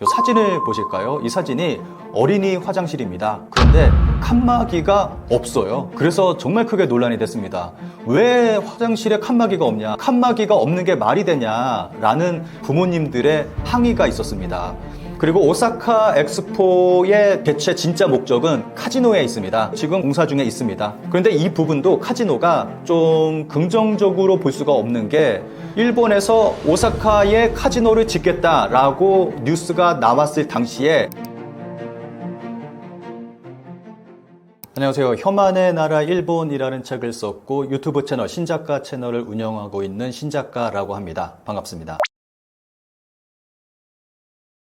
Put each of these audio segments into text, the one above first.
사진을 보실까요? 이 사진이 어린이 화장실입니다. 그런데 칸막이가 없어요. 그래서 정말 크게 논란이 됐습니다. 왜 화장실에 칸막이가 없냐? 칸막이가 없는 게 말이 되냐? 라는 부모님들의 항의가 있었습니다. 그리고 오사카 엑스포의 개최 진짜 목적은 카지노에 있습니다. 지금 공사 중에 있습니다. 그런데 이 부분도 카지노가 좀 긍정적으로 볼 수가 없는 게 일본에서 오사카에 카지노를 짓겠다라고 뉴스가 나왔을 당시에 안녕하세요. 혐한의 나라 일본이라는 책을 썼고 유튜브 채널 신작가 채널을 운영하고 있는 신작가라고 합니다. 반갑습니다.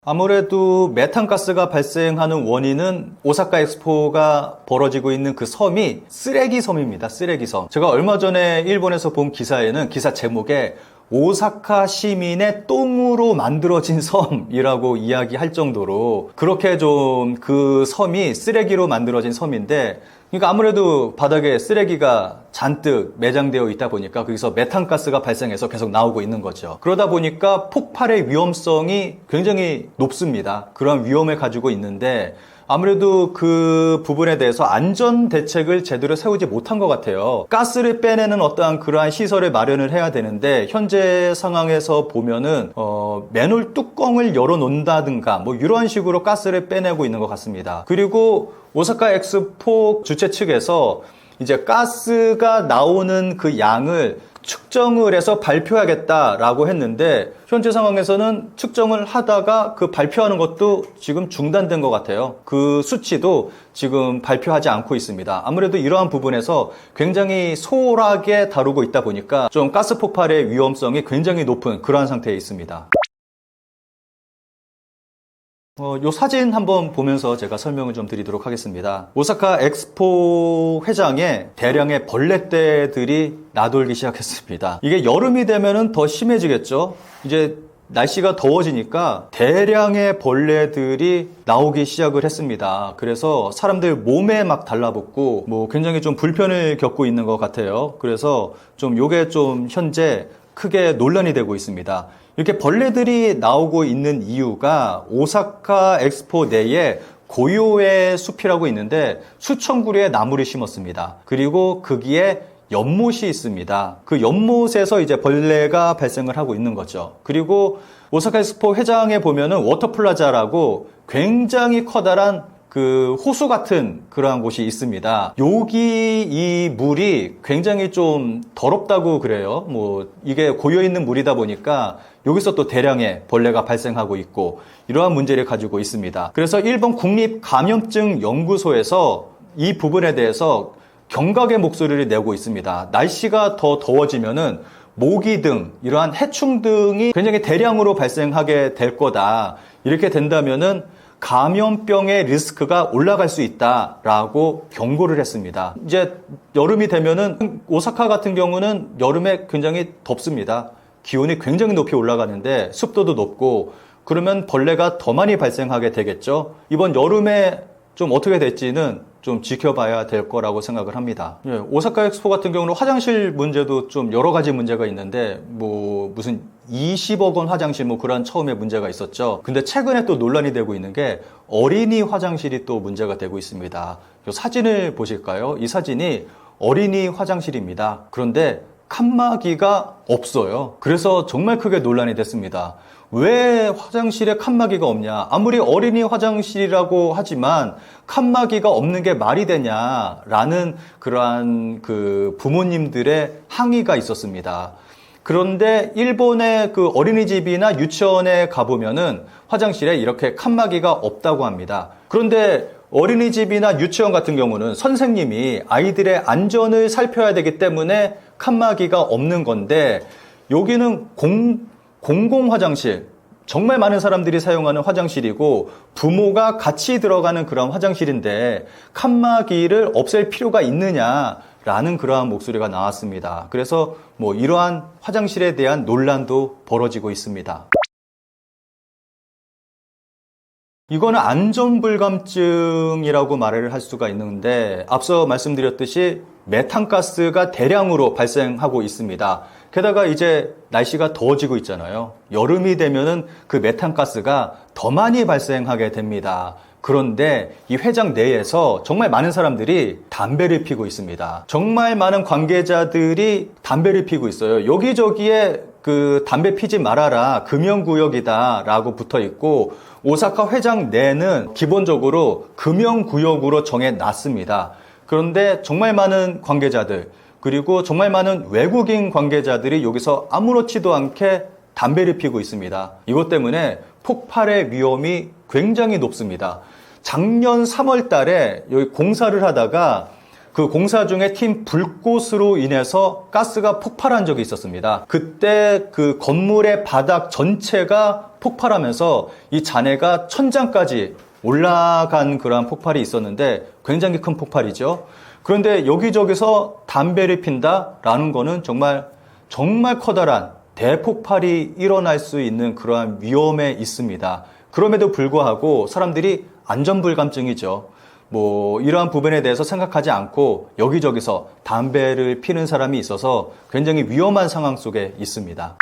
아무래도 메탄가스가 발생하는 원인은 오사카 엑스포가 벌어지고 있는 그 섬이 쓰레기 섬입니다. 쓰레기 섬. 제가 얼마 전에 일본에서 본 기사에는 기사 제목에 오사카 시민의 똥으로 만들어진 섬이라고 이야기할 정도로 그렇게 좀 그 섬이 쓰레기로 만들어진 섬인데, 그러니까 아무래도 바닥에 쓰레기가 잔뜩 매장되어 있다 보니까 거기서 메탄가스가 발생해서 계속 나오고 있는 거죠. 그러다 보니까 폭발의 위험성이 굉장히 높습니다. 그런 위험을 가지고 있는데 아무래도 그 부분에 대해서 안전 대책을 제대로 세우지 못한 것 같아요. 가스를 빼내는 어떠한 그러한 시설을 마련을 해야 되는데 현재 상황에서 보면은 맨홀 뚜껑을 열어놓는다든가 뭐 이런 식으로 가스를 빼내고 있는 것 같습니다. 그리고 오사카 엑스포 주최 측에서 이제 가스가 나오는 그 양을 측정을 해서 발표하겠다라고 했는데 현재 상황에서는 측정을 하다가 그 발표하는 것도 지금 중단된 것 같아요. 그 수치도 지금 발표하지 않고 있습니다. 아무래도 이러한 부분에서 굉장히 소홀하게 다루고 있다 보니까 좀 가스 폭발의 위험성이 굉장히 높은 그러한 상태에 있습니다. 요 사진 한번 보면서 제가 설명을 좀 드리도록 하겠습니다. 오사카 엑스포 회장에 대량의 벌레떼들이 나돌기 시작했습니다. 이게 여름이 되면은 더 심해지겠죠? 이제 날씨가 더워지니까 대량의 벌레들이 나오기 시작을 했습니다. 그래서 사람들 몸에 막 달라붙고 뭐 굉장히 좀 불편을 겪고 있는 것 같아요. 그래서 좀 요게 좀 현재 크게 논란이 되고 있습니다. 이렇게 벌레들이 나오고 있는 이유가 오사카 엑스포 내에 고요의 숲이라고 있는데 수천 그루의 나무를 심었습니다. 그리고 거기에 연못이 있습니다. 그 연못에서 이제 벌레가 발생을 하고 있는 거죠. 그리고 오사카 엑스포 회장에 보면은 워터플라자라고 굉장히 커다란 그 호수 같은 그러한 곳이 있습니다. 여기 이 물이 굉장히 좀 더럽다고 그래요. 뭐 이게 고여있는 물이다 보니까 여기서 또 대량의 벌레가 발생하고 있고 이러한 문제를 가지고 있습니다. 그래서 일본 국립감염증연구소에서 이 부분에 대해서 경각의 목소리를 내고 있습니다. 날씨가 더 더워지면은 모기 등 이러한 해충 등이 굉장히 대량으로 발생하게 될 거다. 이렇게 된다면은 감염병의 리스크가 올라갈 수 있다라고 경고를 했습니다. 이제 여름이 되면은 오사카 같은 경우는 여름에 굉장히 덥습니다. 기온이 굉장히 높이 올라가는데 습도도 높고 그러면 벌레가 더 많이 발생하게 되겠죠. 이번 여름에 좀 어떻게 될지는 좀 지켜봐야 될 거라고 생각을 합니다. 예, 오사카 엑스포 같은 경우는 화장실 문제도 좀 여러 가지 문제가 있는데 뭐 무슨 20억 원 화장실 뭐 그런 처음에 문제가 있었죠. 근데 최근에 또 논란이 되고 있는 게 어린이 화장실이 또 문제가 되고 있습니다. 이 사진을 보실까요? 이 사진이 어린이 화장실입니다. 그런데 칸막이가 없어요. 그래서 정말 크게 논란이 됐습니다. 왜 화장실에 칸막이가 없냐? 아무리 어린이 화장실이라고 하지만 칸막이가 없는 게 말이 되냐라는 그러한 그 부모님들의 항의가 있었습니다. 그런데 일본의 그 어린이집이나 유치원에 가보면은 화장실에 이렇게 칸막이가 없다고 합니다. 그런데 어린이집이나 유치원 같은 경우는 선생님이 아이들의 안전을 살펴야 되기 때문에 칸막이가 없는 건데 여기는 공공 화장실, 정말 많은 사람들이 사용하는 화장실이고 부모가 같이 들어가는 그런 화장실인데 칸막이를 없앨 필요가 있느냐라는 그러한 목소리가 나왔습니다. 그래서 뭐 이러한 화장실에 대한 논란도 벌어지고 있습니다. 이거는 안전불감증이라고 말을 할 수가 있는데 앞서 말씀드렸듯이 메탄가스가 대량으로 발생하고 있습니다. 게다가 이제 날씨가 더워지고 있잖아요. 여름이 되면은 그 메탄가스가 더 많이 발생하게 됩니다. 그런데 이 회장 내에서 정말 많은 사람들이 담배를 피고 있습니다. 정말 많은 관계자들이 담배를 피고 있어요. 여기저기에 그 담배 피지 말아라, 금연구역이다 라고 붙어 있고, 오사카 회장 내는 기본적으로 금연구역으로 정해놨습니다. 그런데 정말 많은 관계자들, 그리고 정말 많은 외국인 관계자들이 여기서 아무렇지도 않게 담배를 피고 있습니다. 이것 때문에 폭발의 위험이 굉장히 높습니다. 작년 3월 달에 여기 공사를 하다가 그 공사 중에 튄 불꽃으로 인해서 가스가 폭발한 적이 있었습니다. 그때 그 건물의 바닥 전체가 폭발하면서 이 잔해가 천장까지 올라간 그러한 폭발이 있었는데 굉장히 큰 폭발이죠. 그런데 여기저기서 담배를 핀다라는 거는 정말 커다란 대폭발이 일어날 수 있는 그러한 위험에 있습니다. 그럼에도 불구하고 사람들이 안전불감증이죠. 이러한 부분에 대해서 생각하지 않고 여기저기서 담배를 피는 사람이 있어서 굉장히 위험한 상황 속에 있습니다.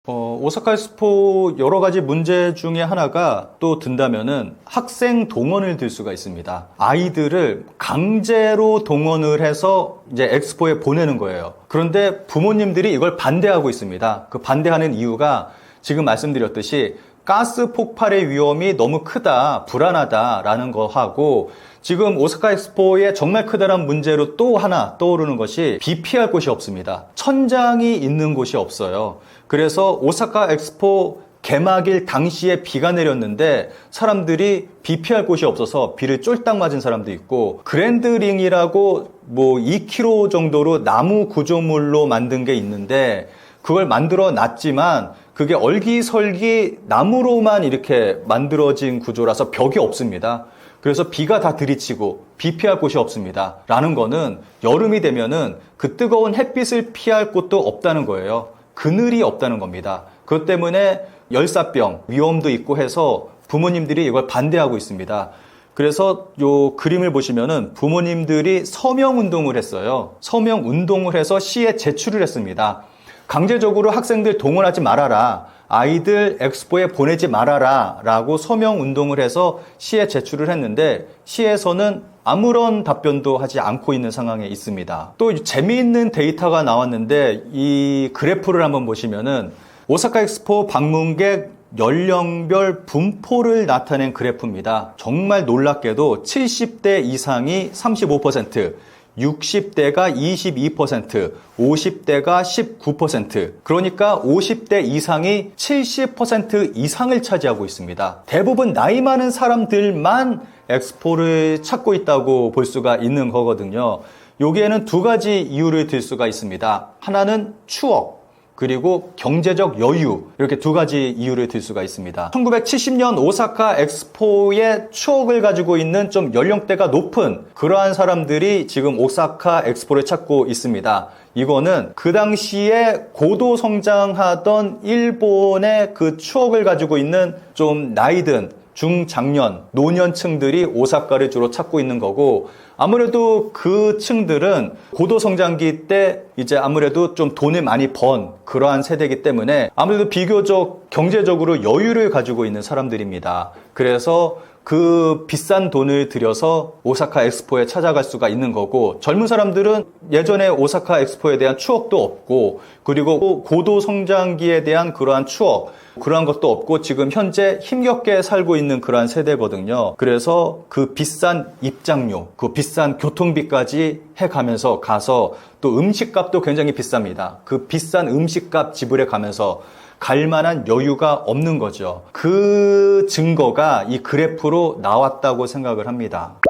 오사카 엑스포 여러 가지 문제 중에 하나가 또 든다면은 학생 동원을 들 수가 있습니다. 아이들을 강제로 동원을 해서 이제 엑스포에 보내는 거예요. 그런데 부모님들이 이걸 반대하고 있습니다. 그 반대하는 이유가 지금 말씀드렸듯이 가스 폭발의 위험이 너무 크다, 불안하다라는 거하고, 지금 오사카 엑스포에 정말 크다란 문제로 또 하나 떠오르는 것이 비 피할 곳이 없습니다. 천장이 있는 곳이 없어요. 그래서 오사카 엑스포 개막일 당시에 비가 내렸는데 사람들이 비 피할 곳이 없어서 비를 쫄딱 맞은 사람도 있고, 그랜드링이라고 2km 정도로 나무 구조물로 만든 게 있는데 그걸 만들어 놨지만 그게 얼기설기 나무로만 이렇게 만들어진 구조라서 벽이 없습니다. 그래서 비가 다 들이치고 비 피할 곳이 없습니다. 라는 거는 여름이 되면은 그 뜨거운 햇빛을 피할 곳도 없다는 거예요. 그늘이 없다는 겁니다. 그것 때문에 열사병 위험도 있고 해서 부모님들이 이걸 반대하고 있습니다. 그래서 요 그림을 보시면은 부모님들이 서명 운동을 했어요. 서명 운동을 해서 시에 제출을 했습니다. 강제적으로 학생들 동원하지 말아라, 아이들 엑스포에 보내지 말아라 라고 서명 운동을 해서 시에 제출을 했는데 시에서는 아무런 답변도 하지 않고 있는 상황에 있습니다. 또 재미있는 데이터가 나왔는데 이 그래프를 한번 보시면은 오사카 엑스포 방문객 연령별 분포를 나타낸 그래프입니다. 정말 놀랍게도 70대 이상이 35%, 60대가 22%, 50대가 19%, 그러니까 50대 이상이 70% 이상을 차지하고 있습니다. 대부분 나이 많은 사람들만 엑스포를 찾고 있다고 볼 수가 있는 거거든요. 여기에는 두 가지 이유를 들 수가 있습니다. 하나는 추억, 그리고 경제적 여유, 이렇게 두 가지 이유를 들 수가 있습니다. 1970년 오사카 엑스포의 추억을 가지고 있는 좀 연령대가 높은 그러한 사람들이 지금 오사카 엑스포를 찾고 있습니다. 이거는 그 당시에 고도 성장하던 일본의 그 추억을 가지고 있는 좀 나이든 중장년, 노년층들이 오사카를 주로 찾고 있는 거고, 아무래도 그 층들은 고도 성장기 때 이제 아무래도 좀 돈을 많이 번 그러한 세대이기 때문에 아무래도 비교적 경제적으로 여유를 가지고 있는 사람들입니다. 그래서 그 비싼 돈을 들여서 오사카 엑스포에 찾아갈 수가 있는 거고, 젊은 사람들은 예전에 오사카 엑스포에 대한 추억도 없고, 그리고 고도 성장기에 대한 그러한 추억, 그러한 것도 없고 지금 현재 힘겹게 살고 있는 그러한 세대거든요. 그래서 그 비싼 입장료, 그 비싼 교통비까지 해가면서 가서 또 음식값도 굉장히 비쌉니다. 그 비싼 음식값 지불해 가면서 갈 만한 여유가 없는 거죠. 그 증거가 이 그래프로 나왔다고 생각을 합니다.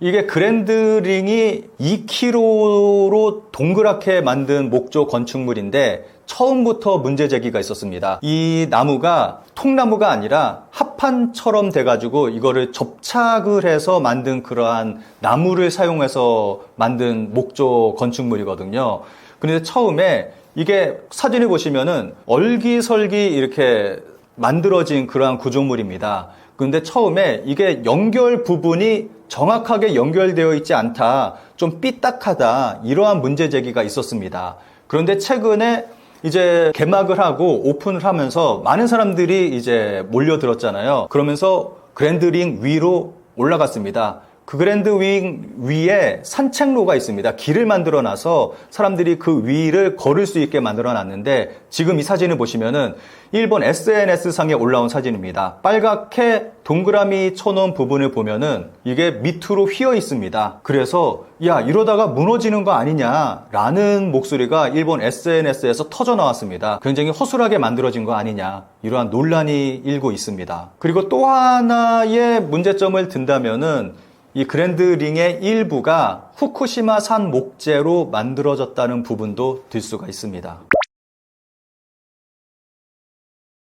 이게 그랜드링이 2km로 동그랗게 만든 목조 건축물인데 처음부터 문제 제기가 있었습니다. 이 나무가 통나무가 아니라 합판처럼 돼가지고 이거를 접착을 해서 만든 그러한 나무를 사용해서 만든 목조 건축물이거든요. 그런데 처음에 이게 사진을 보시면은 얼기설기 이렇게 만들어진 그러한 구조물입니다. 근데 처음에 이게 연결 부분이 정확하게 연결되어 있지 않다, 좀 삐딱하다, 이러한 문제 제기가 있었습니다. 그런데 최근에 이제 개막을 하고 오픈을 하면서 많은 사람들이 이제 몰려들었잖아요. 그러면서 그랜드링 위로 올라갔습니다. 그 그랜드링 위에 산책로가 있습니다. 길을 만들어 놔서 사람들이 그 위를 걸을 수 있게 만들어 놨는데, 지금 이 사진을 보시면은 일본 SNS상에 올라온 사진입니다. 빨갛게 동그라미 쳐놓은 부분을 보면은 이게 밑으로 휘어 있습니다. 그래서 야, 이러다가 무너지는 거 아니냐라는 목소리가 일본 SNS에서 터져 나왔습니다. 굉장히 허술하게 만들어진 거 아니냐, 이러한 논란이 일고 있습니다. 그리고 또 하나의 문제점을 든다면은 이 그랜드링의 일부가 후쿠시마 산 목재로 만들어졌다는 부분도 들 수가 있습니다.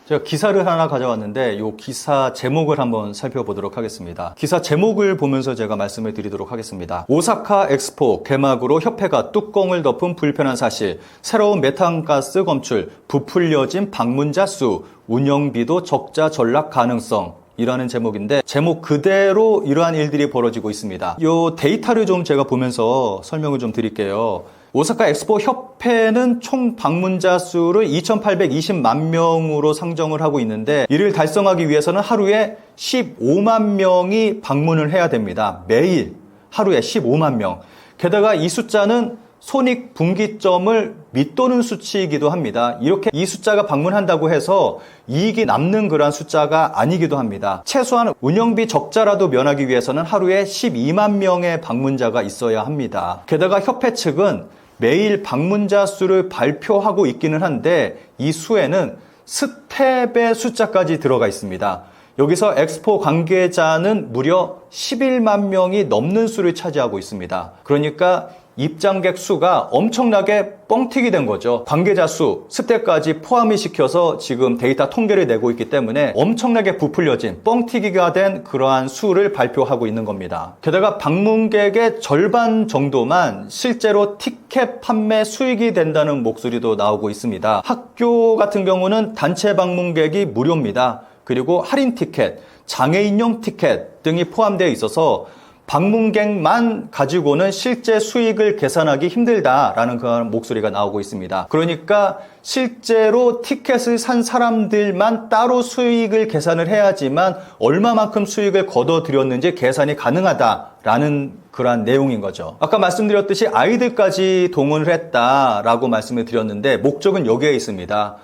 제가 기사를 하나 가져왔는데 이 기사 제목을 한번 살펴보도록 하겠습니다. 기사 제목을 보면서 제가 말씀을 드리도록 하겠습니다. 오사카 엑스포 개막으로 협회가 뚜껑을 덮은 불편한 사실, 새로운 메탄가스 검출, 부풀려진 방문자 수, 운영비도 적자 전락 가능성, 이라는 제목인데, 제목 그대로 이러한 일들이 벌어지고 있습니다. 이 데이터를 좀 제가 보면서 설명을 좀 드릴게요. 오사카 엑스포 협회는 총 방문자 수를 2,820만 명으로 상정을 하고 있는데, 이를 달성하기 위해서는 하루에 15만 명이 방문을 해야 됩니다. 매일 하루에 15만 명. 게다가 이 숫자는 손익분기점을 밑도는 수치이기도 합니다. 이렇게 이 숫자가 방문한다고 해서 이익이 남는 그런 숫자가 아니기도 합니다. 최소한 운영비 적자라도 면하기 위해서는 하루에 12만 명의 방문자가 있어야 합니다. 게다가 협회 측은 매일 방문자 수를 발표하고 있기는 한데, 이 수에는 스텝의 숫자까지 들어가 있습니다. 여기서 엑스포 관계자는 무려 11만 명이 넘는 수를 차지하고 있습니다. 그러니까 입장객 수가 엄청나게 뻥튀기 된 거죠. 관계자 수, 스텝까지 포함을 시켜서 지금 데이터 통계를 내고 있기 때문에 엄청나게 부풀려진, 뻥튀기가 된 그러한 수를 발표하고 있는 겁니다. 게다가 방문객의 절반 정도만 실제로 티켓 판매 수익이 된다는 목소리도 나오고 있습니다. 학교 같은 경우는 단체 방문객이 무료입니다. 그리고 할인 티켓, 장애인용 티켓 등이 포함되어 있어서 방문객만 가지고는 실제 수익을 계산하기 힘들다라는 그런 목소리가 나오고 있습니다. 그러니까 실제로 티켓을 산 사람들만 따로 수익을 계산을 해야지만 얼마만큼 수익을 거둬들였는지 계산이 가능하다라는 그런 내용인 거죠. 아까 말씀드렸듯이 아이들까지 동원을 했다라고 말씀을 드렸는데, 목적은 여기에 있습니다.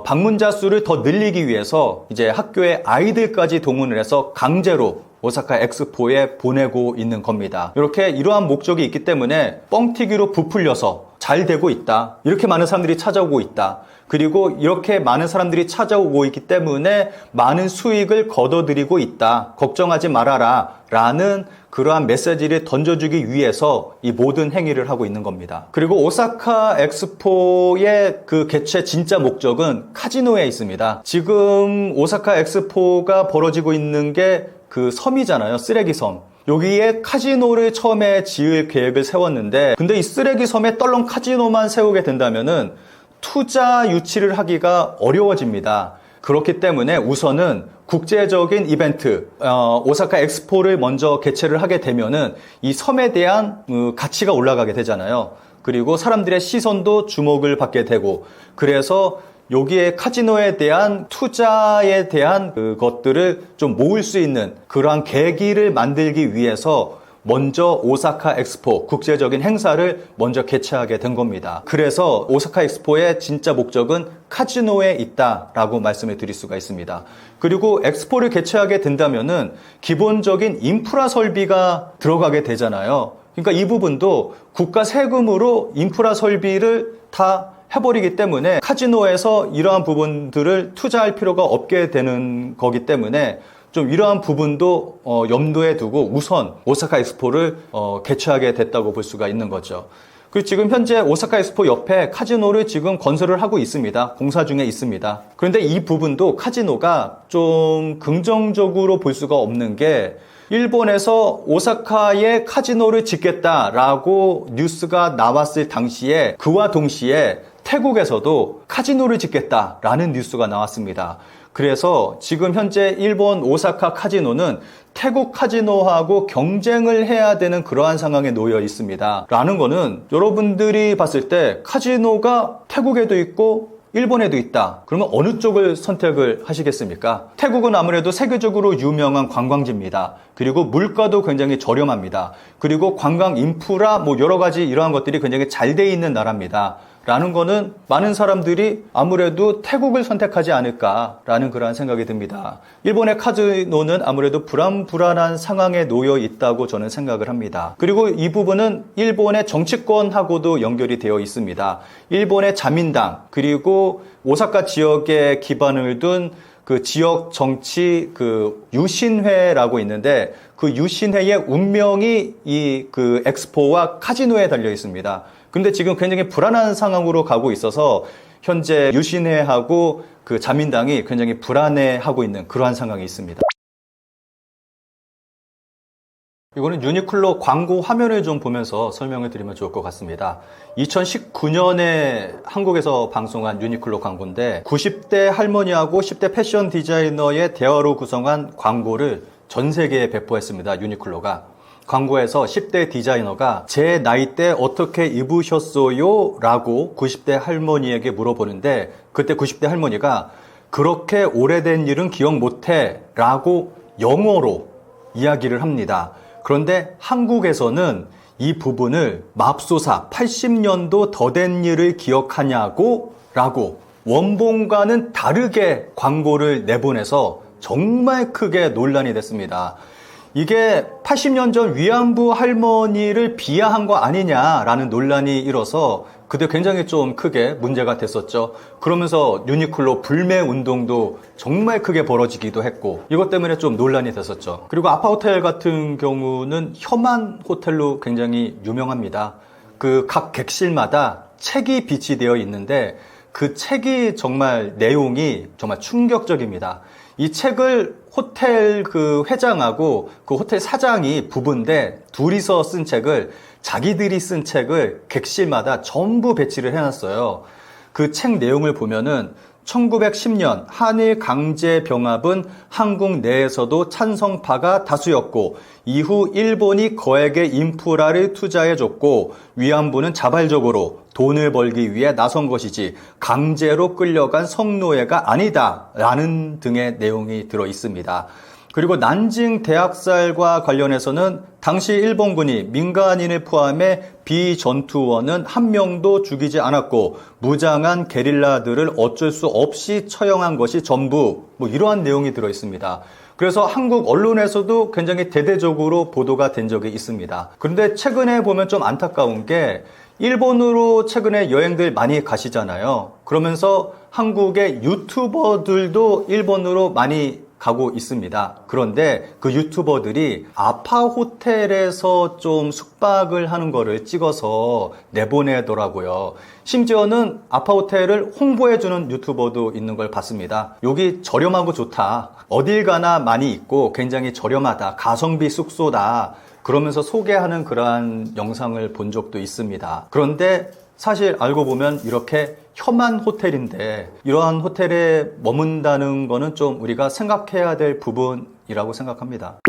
방문자 수를 더 늘리기 위해서 이제 학교에 아이들까지 동원을 해서 강제로 오사카 엑스포에 보내고 있는 겁니다. 이러한 목적이 있기 때문에 뻥튀기로 부풀려서 잘 되고 있다, 이렇게 많은 사람들이 찾아오고 있다, 그리고 이렇게 많은 사람들이 찾아오고 있기 때문에 많은 수익을 거둬들이고 있다, 걱정하지 말아라 라는 그러한 메시지를 던져주기 위해서 이 모든 행위를 하고 있는 겁니다. 그리고 오사카 엑스포의 그 개최 진짜 목적은 카지노에 있습니다. 지금 오사카 엑스포가 벌어지고 있는 게 그 섬이잖아요. 쓰레기 섬. 여기에 카지노를 처음에 지을 계획을 세웠는데, 근데 이 쓰레기 섬에 떨렁 카지노만 세우게 된다면은 투자 유치를 하기가 어려워집니다. 그렇기 때문에 우선은 국제적인 이벤트, 오사카 엑스포를 먼저 개최를 하게 되면은 이 섬에 대한 가치가 올라가게 되잖아요. 그리고 사람들의 시선도 주목을 받게 되고, 그래서 여기에 카지노에 대한 투자에 대한 그것들을 좀 모을 수 있는 그러한 계기를 만들기 위해서 먼저 오사카 엑스포, 국제적인 행사를 먼저 개최하게 된 겁니다. 그래서 오사카 엑스포의 진짜 목적은 카지노에 있다라고 말씀을 드릴 수가 있습니다. 그리고 엑스포를 개최하게 된다면은 기본적인 인프라 설비가 들어가게 되잖아요. 그러니까 이 부분도 국가 세금으로 인프라 설비를 다 해버리기 때문에 카지노에서 이러한 부분들을 투자할 필요가 없게 되는 거기 때문에 좀 이러한 부분도 염두에 두고 우선 오사카 엑스포를 개최하게 됐다고 볼 수가 있는 거죠. 그리고 지금 현재 오사카 엑스포 옆에 카지노를 지금 건설을 하고 있습니다. 공사 중에 있습니다. 그런데 이 부분도 카지노가 좀 긍정적으로 볼 수가 없는 게, 일본에서 오사카에 카지노를 짓겠다라고 뉴스가 나왔을 당시에, 그와 동시에 태국에서도 카지노를 짓겠다라는 뉴스가 나왔습니다. 그래서 지금 현재 일본 오사카 카지노는 태국 카지노하고 경쟁을 해야 되는 그러한 상황에 놓여 있습니다. 라는 거는 여러분들이 봤을 때 카지노가 태국에도 있고 일본에도 있다. 그러면 어느 쪽을 선택을 하시겠습니까? 태국은 아무래도 세계적으로 유명한 관광지입니다. 그리고 물가도 굉장히 저렴합니다. 그리고 관광 인프라 여러 가지 이러한 것들이 굉장히 잘 돼 있는 나라입니다. 라는 거는 많은 사람들이 아무래도 태국을 선택하지 않을까라는 그러한 생각이 듭니다. 일본의 카지노는 아무래도 불안한 상황에 놓여 있다고 저는 생각을 합니다. 그리고 이 부분은 일본의 정치권하고도 연결이 되어 있습니다. 일본의 자민당 그리고 오사카 지역에 기반을 둔 그 지역 정치 유신회라고 있는데 그 유신회의 운명이 이 엑스포와 카지노에 달려 있습니다. 근데 지금 굉장히 불안한 상황으로 가고 있어서 현재 유신회하고 그 자민당이 굉장히 불안해하고 있는 그러한 상황이 있습니다. 이거는 유니클로 광고 화면을 좀 보면서 설명을 드리면 좋을 것 같습니다. 2019년에 한국에서 방송한 유니클로 광고인데 90대 할머니하고 10대 패션 디자이너의 대화로 구성한 광고를 전 세계에 배포했습니다. 유니클로가. 광고에서 10대 디자이너가 제 나이 때 어떻게 입으셨어요? 라고 90대 할머니에게 물어보는데 그때 90대 할머니가 그렇게 오래된 일은 기억 못해 라고 영어로 이야기를 합니다. 그런데 한국에서는 이 부분을 맙소사 80년도 더 된 일을 기억하냐고 라고 원본과는 다르게 광고를 내보내서 정말 크게 논란이 됐습니다. 이게 80년 전 위안부 할머니를 비하한 거 아니냐라는 논란이 일어서 그때 굉장히 좀 크게 문제가 됐었죠. 그러면서 유니클로 불매 운동도 정말 크게 벌어지기도 했고 이것 때문에 좀 논란이 됐었죠. 그리고 아파호텔 같은 경우는 혐한 호텔로 굉장히 유명합니다. 그 각 객실마다 책이 비치되어 있는데 그 책이 정말 내용이 정말 충격적입니다. 이 책을 호텔 그 회장하고 그 호텔 사장이 부부인데 둘이서 쓴 책을 자기들이 쓴 책을 객실마다 전부 배치를 해놨어요. 그 책 내용을 보면은 1910년 한일 강제 병합은 한국 내에서도 찬성파가 다수였고 이후 일본이 거액의 인프라를 투자해줬고 위안부는 자발적으로 돈을 벌기 위해 나선 것이지 강제로 끌려간 성노예가 아니다 라는 등의 내용이 들어 있습니다. 그리고 난징 대학살과 관련해서는 당시 일본군이 민간인을 포함해 비전투원은 한 명도 죽이지 않았고 무장한 게릴라들을 어쩔 수 없이 처형한 것이 전부 이러한 내용이 들어 있습니다. 그래서 한국 언론에서도 굉장히 대대적으로 보도가 된 적이 있습니다. 그런데 최근에 보면 좀 안타까운 게 일본으로 최근에 여행들 많이 가시잖아요. 그러면서 한국의 유튜버들도 일본으로 많이 가고 있습니다. 그런데 그 유튜버들이 아파호텔에서 좀 숙박을 하는 거를 찍어서 내보내더라고요. 심지어는 아파호텔을 홍보해주는 유튜버도 있는 걸 봤습니다. 여기 저렴하고 좋다. 어딜 가나 많이 있고 굉장히 저렴하다. 가성비 숙소다. 그러면서 소개하는 그러한 영상을 본 적도 있습니다. 그런데 사실 알고 보면 이렇게 혐한 호텔인데 이러한 호텔에 머문다는 거는 좀 우리가 생각해야 될 부분이라고 생각합니다.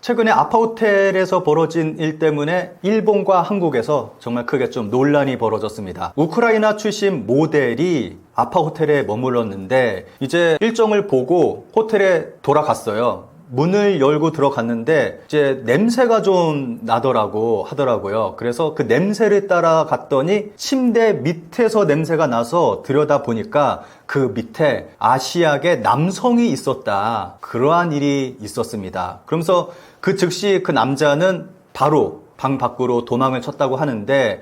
최근에 아파호텔에서 벌어진 일 때문에 일본과 한국에서 정말 크게 좀 논란이 벌어졌습니다. 우크라이나 출신 모델이 아파호텔에 머물렀는데 이제 일정을 보고 호텔에 돌아갔어요. 문을 열고 들어갔는데 이제 냄새가 좀 나더라고 하더라고요. 그래서 그 냄새를 따라갔더니 침대 밑에서 냄새가 나서 들여다 보니까 그 밑에 아시아계 남성이 있었다. 그러한 일이 있었습니다. 그러면서 그 즉시 그 남자는 바로 방 밖으로 도망을 쳤다고 하는데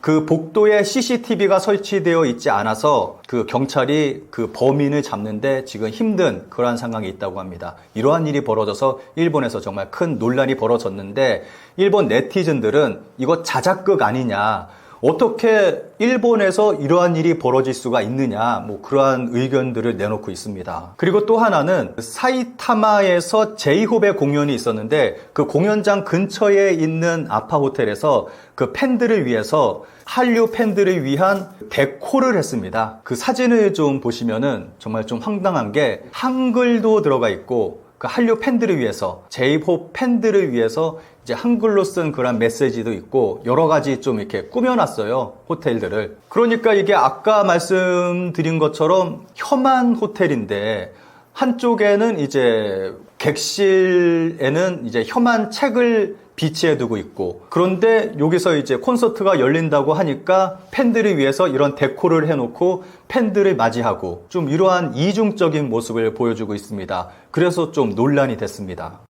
그 복도에 CCTV가 설치되어 있지 않아서 그 경찰이 그 범인을 잡는데 지금 힘든 그러한 상황이 있다고 합니다. 이러한 일이 벌어져서 일본에서 정말 큰 논란이 벌어졌는데 일본 네티즌들은 이거 자작극 아니냐. 어떻게 일본에서 이러한 일이 벌어질 수가 있느냐, 뭐 그러한 의견들을 내놓고 있습니다. 그리고 또 하나는 사이타마에서 제이홉의 공연이 있었는데 그 공연장 근처에 있는 아파 호텔에서 그 팬들을 위해서 한류 팬들을 위한 데코를 했습니다. 그 사진을 좀 보시면은 정말 좀 황당한 게 한글도 들어가 있고 그 한류 팬들을 위해서, 제이홉 팬들을 위해서 이제 한글로 쓴 그런 메시지도 있고 여러 가지 좀 이렇게 꾸며놨어요, 호텔들을. 그러니까 이게 아까 말씀드린 것처럼 혐한 호텔인데 한쪽에는 이제 객실에는 이제 혐한 책을 비치해 두고 있고, 그런데 여기서 이제 콘서트가 열린다고 하니까 팬들을 위해서 이런 데코를 해놓고 팬들을 맞이하고 좀 이러한 이중적인 모습을 보여주고 있습니다. 그래서 좀 논란이 됐습니다.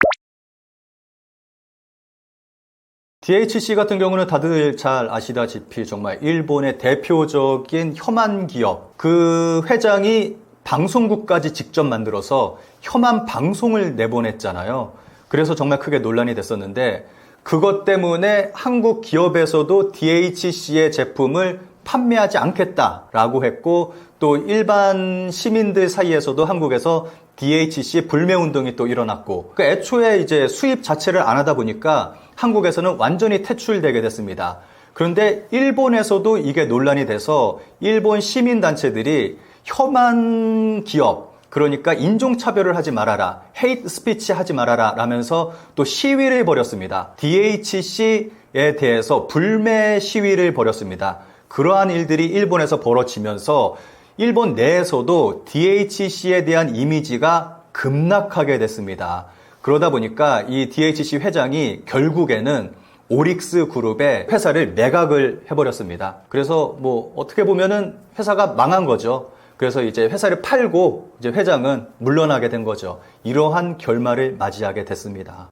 DHC 같은 경우는 다들 잘 아시다시피 정말 일본의 대표적인 혐한 기업, 그 회장이 방송국까지 직접 만들어서 혐한 방송을 내보냈잖아요. 그래서 정말 크게 논란이 됐었는데 그것 때문에 한국 기업에서도 DHC의 제품을 판매하지 않겠다라고 했고, 또 일반 시민들 사이에서도 한국에서 DHC 불매 운동이 또 일어났고, 그러니까 애초에 이제 수입 자체를 안 하다 보니까 한국에서는 완전히 퇴출되게 됐습니다. 그런데 일본에서도 이게 논란이 돼서 일본 시민단체들이 혐한 기업, 그러니까 인종차별을 하지 말아라, 헤이트 스피치 하지 말아라 라면서 또 시위를 벌였습니다. DHC에 대해서 불매 시위를 벌였습니다. 그러한 일들이 일본에서 벌어지면서 일본 내에서도 DHC에 대한 이미지가 급락하게 됐습니다. 그러다 보니까 이 DHC 회장이 결국에는 오릭스 그룹의 회사를 매각을 해버렸습니다. 그래서 뭐 어떻게 보면은 회사가 망한 거죠. 그래서 이제 회사를 팔고 이제 회장은 물러나게 된 거죠. 이러한 결말을 맞이하게 됐습니다.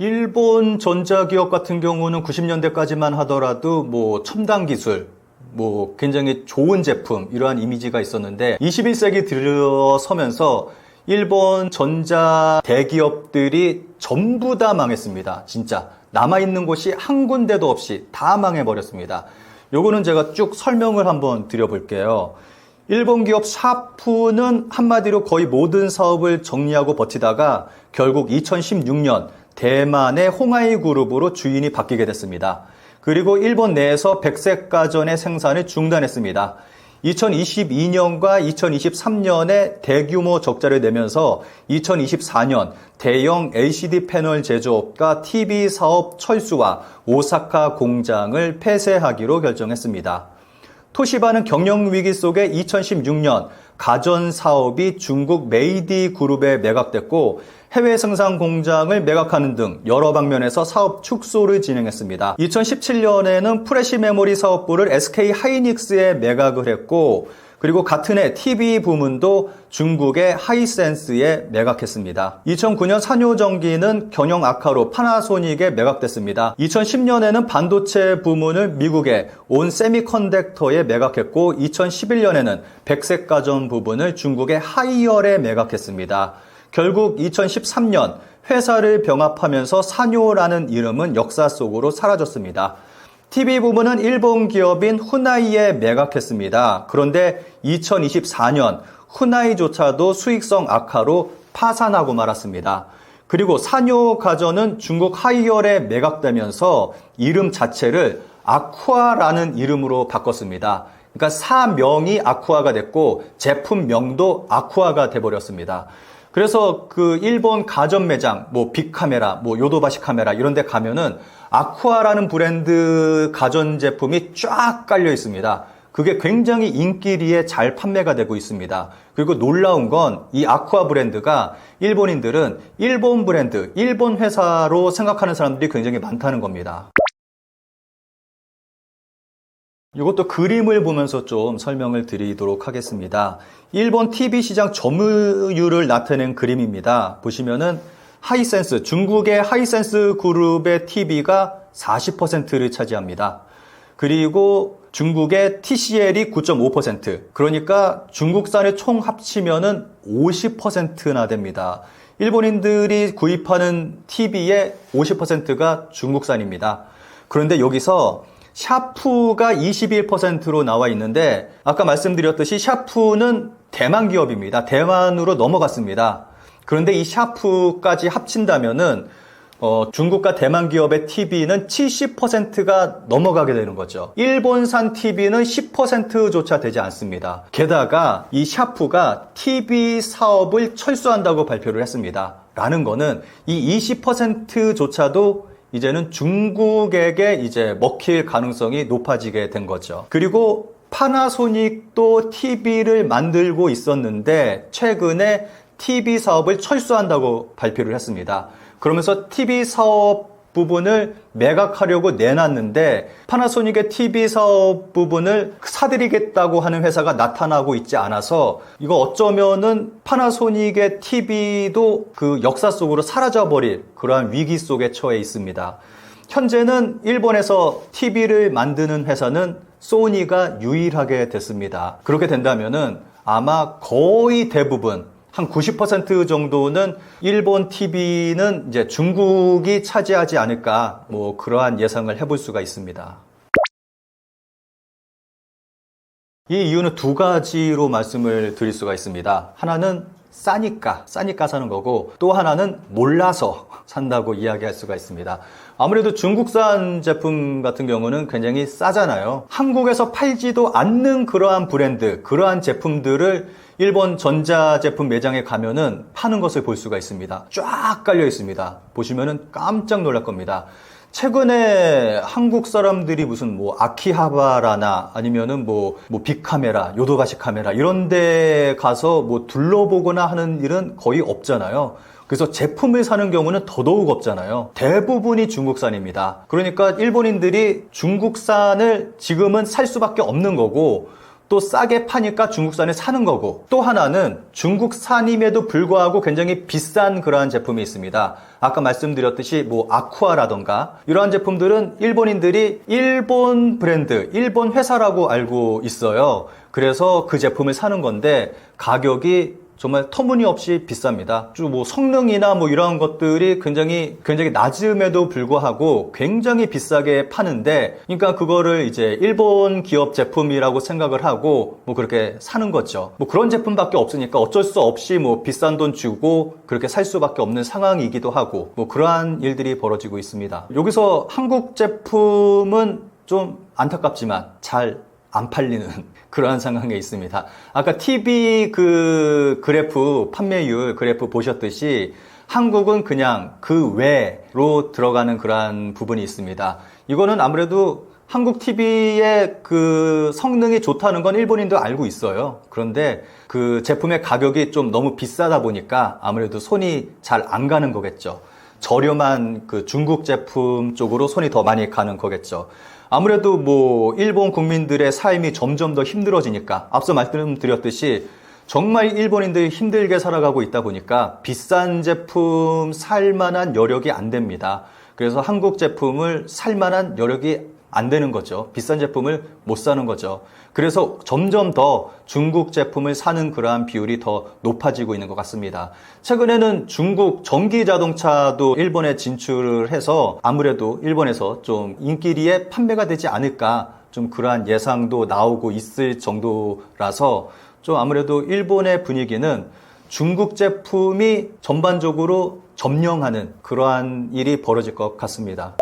일본 전자기업 같은 경우는 90년대까지만 하더라도 뭐 첨단 기술, 뭐 굉장히 좋은 제품, 이러한 이미지가 있었는데 21세기 들어서면서 일본 전자 대기업들이 전부 다 망했습니다. 진짜 남아있는 곳이 한 군데도 없이 다 망해버렸습니다. 요거는 제가 쭉 설명을 한번 드려볼게요. 일본 기업 샤프는 한마디로 거의 모든 사업을 정리하고 버티다가 결국 2016년 대만의 홍하이 그룹으로 주인이 바뀌게 됐습니다. 그리고 일본 내에서 백색 가전의 생산을 중단했습니다. 2022년과 2023년에 대규모 적자를 내면서 2024년 대형 LCD 패널 제조업과 TV 사업 철수와 오사카 공장을 폐쇄하기로 결정했습니다. 토시바는 경영 위기 속에 2016년 가전 사업이 중국 메이디 그룹에 매각됐고 해외 생산 공장을 매각하는 등 여러 방면에서 사업 축소를 진행했습니다. 2017년에는 프레시 메모리 사업부를 SK 하이닉스에 매각을 했고, 그리고 같은 해 TV 부문도 중국의 하이센스에 매각했습니다. 2009년 산요전기는 경영 악화로 파나소닉에 매각됐습니다. 2010년에는 반도체 부문을 미국의 온 세미컨덕터에 매각했고 2011년에는 백색 가전 부분을 중국의 하이얼에 매각했습니다. 결국 2013년 회사를 병합하면서 산요라는 이름은 역사 속으로 사라졌습니다. TV 부문은 일본 기업인 후나이에 매각했습니다. 그런데 2024년 후나이조차도 수익성 악화로 파산하고 말았습니다. 그리고 산요 가전은 중국 하이얼에 매각되면서 이름 자체를 아쿠아라는 이름으로 바꿨습니다. 그러니까 사명이 아쿠아가 됐고 제품명도 아쿠아가 돼버렸습니다. 그래서 그 일본 가전 매장, 뭐 빅카메라, 뭐 요도바시 카메라 이런 데 가면은 아쿠아라는 브랜드 가전 제품이 쫙 깔려 있습니다. 그게 굉장히 인기리에 잘 판매가 되고 있습니다. 그리고 놀라운 건 이 아쿠아 브랜드가 일본인들은 일본 브랜드, 일본 회사로 생각하는 사람들이 굉장히 많다는 겁니다. 이것도 그림을 보면서 좀 설명을 드리도록 하겠습니다. 일본 TV 시장 점유율을 나타낸 그림입니다. 보시면은 하이센스, 중국의 하이센스 그룹의 TV가 40%를 차지합니다. 그리고 중국의 TCL이 9.5%, 그러니까 중국산을 총 합치면은 50%나 됩니다. 일본인들이 구입하는 TV의 50%가 중국산입니다. 그런데 여기서 샤프가 21%로 나와 있는데 아까 말씀드렸듯이 샤프는 대만 기업입니다. 대만으로 넘어갔습니다. 그런데 이 샤프까지 합친다면은 중국과 대만 기업의 TV는 70%가 넘어가게 되는 거죠. 일본산 TV는 10%조차 되지 않습니다. 게다가 이 샤프가 TV 사업을 철수한다고 발표를 했습니다. 라는 거는 이 20%조차도 이제는 중국에게 이제 먹힐 가능성이 높아지게 된 거죠. 그리고 파나소닉도 TV를 만들고 있었는데 최근에 TV 사업을 철수한다고 발표를 했습니다. 그러면서 TV 사업 부분을 매각하려고 내놨는데 파나소닉의 TV 사업 부분을 사들이겠다고 하는 회사가 나타나고 있지 않아서 이거 어쩌면은 파나소닉의 TV도 그 역사 속으로 사라져버릴 그러한 위기 속에 처해 있습니다. 현재는 일본에서 TV를 만드는 회사는 소니가 유일하게 됐습니다. 그렇게 된다면은 아마 거의 대부분 한 90% 정도는 일본 TV는 이제 중국이 차지하지 않을까 뭐 그러한 예상을 해볼 수가 있습니다. 이 이유는 두 가지로 말씀을 드릴 수가 있습니다. 하나는 싸니까 사는 거고 또 하나는 몰라서 산다고 이야기할 수가 있습니다. 아무래도 중국산 제품 같은 경우는 굉장히 싸잖아요. 한국에서 팔지도 않는 그러한 브랜드, 그러한 제품들을 일본 전자제품 매장에 가면은 파는 것을 볼 수가 있습니다. 쫙 깔려 있습니다. 보시면은 깜짝 놀랄 겁니다. 최근에 한국 사람들이 무슨 뭐 아키하바라나 아니면은 뭐 빅카메라, 요도바시 카메라 이런 데 가서 뭐 둘러보거나 하는 일은 거의 없잖아요. 그래서 제품을 사는 경우는 더더욱 없잖아요. 대부분이 중국산입니다. 그러니까 일본인들이 중국산을 지금은 살 수밖에 없는 거고 또 싸게 파니까 중국산을 사는 거고 또 하나는 중국산임에도 불구하고 굉장히 비싼 그러한 제품이 있습니다. 아까 말씀드렸듯이 뭐 아쿠아라던가 이러한 제품들은 일본인들이 일본 브랜드, 일본 회사라고 알고 있어요. 그래서 그 제품을 사는 건데 가격이 정말 터무니없이 비쌉니다. 뭐 성능이나 뭐 이런 것들이 굉장히 낮음에도 불구하고 굉장히 비싸게 파는데, 그러니까 그거를 이제 일본 기업 제품이라고 생각을 하고 뭐 그렇게 사는 거죠. 뭐 그런 제품밖에 없으니까 어쩔 수 없이 뭐 비싼 돈 주고 그렇게 살 수밖에 없는 상황이기도 하고 뭐 그러한 일들이 벌어지고 있습니다. 여기서 한국 제품은 좀 안타깝지만 잘 안 팔리는 그러한 상황에 있습니다. 아까 TV 그 그래프, 판매율 그래프 보셨듯이 한국은 그냥 그 외로 들어가는 그러한 부분이 있습니다. 이거는 아무래도 한국 TV의 그 성능이 좋다는 건 일본인도 알고 있어요. 그런데 그 제품의 가격이 좀 너무 비싸다 보니까 아무래도 손이 잘 안 가는 거겠죠. 저렴한 그 중국 제품 쪽으로 손이 더 많이 가는 거겠죠. 아무래도 뭐 일본 국민들의 삶이 점점 더 힘들어지니까 앞서 말씀드렸듯이 정말 일본인들이 힘들게 살아가고 있다 보니까 비싼 제품 살 만한 여력이 안 됩니다. 그래서 한국 제품을 살 만한 여력이 안 되는 거죠. 비싼 제품을 못 사는 거죠. 그래서 점점 더 중국 제품을 사는 그러한 비율이 더 높아지고 있는 것 같습니다. 최근에는 중국 전기 자동차도 일본에 진출을 해서 아무래도 일본에서 좀 인기리에 판매가 되지 않을까 좀 그러한 예상도 나오고 있을 정도라서 좀 아무래도 일본의 분위기는 중국 제품이 전반적으로 점령하는 그러한 일이 벌어질 것 같습니다.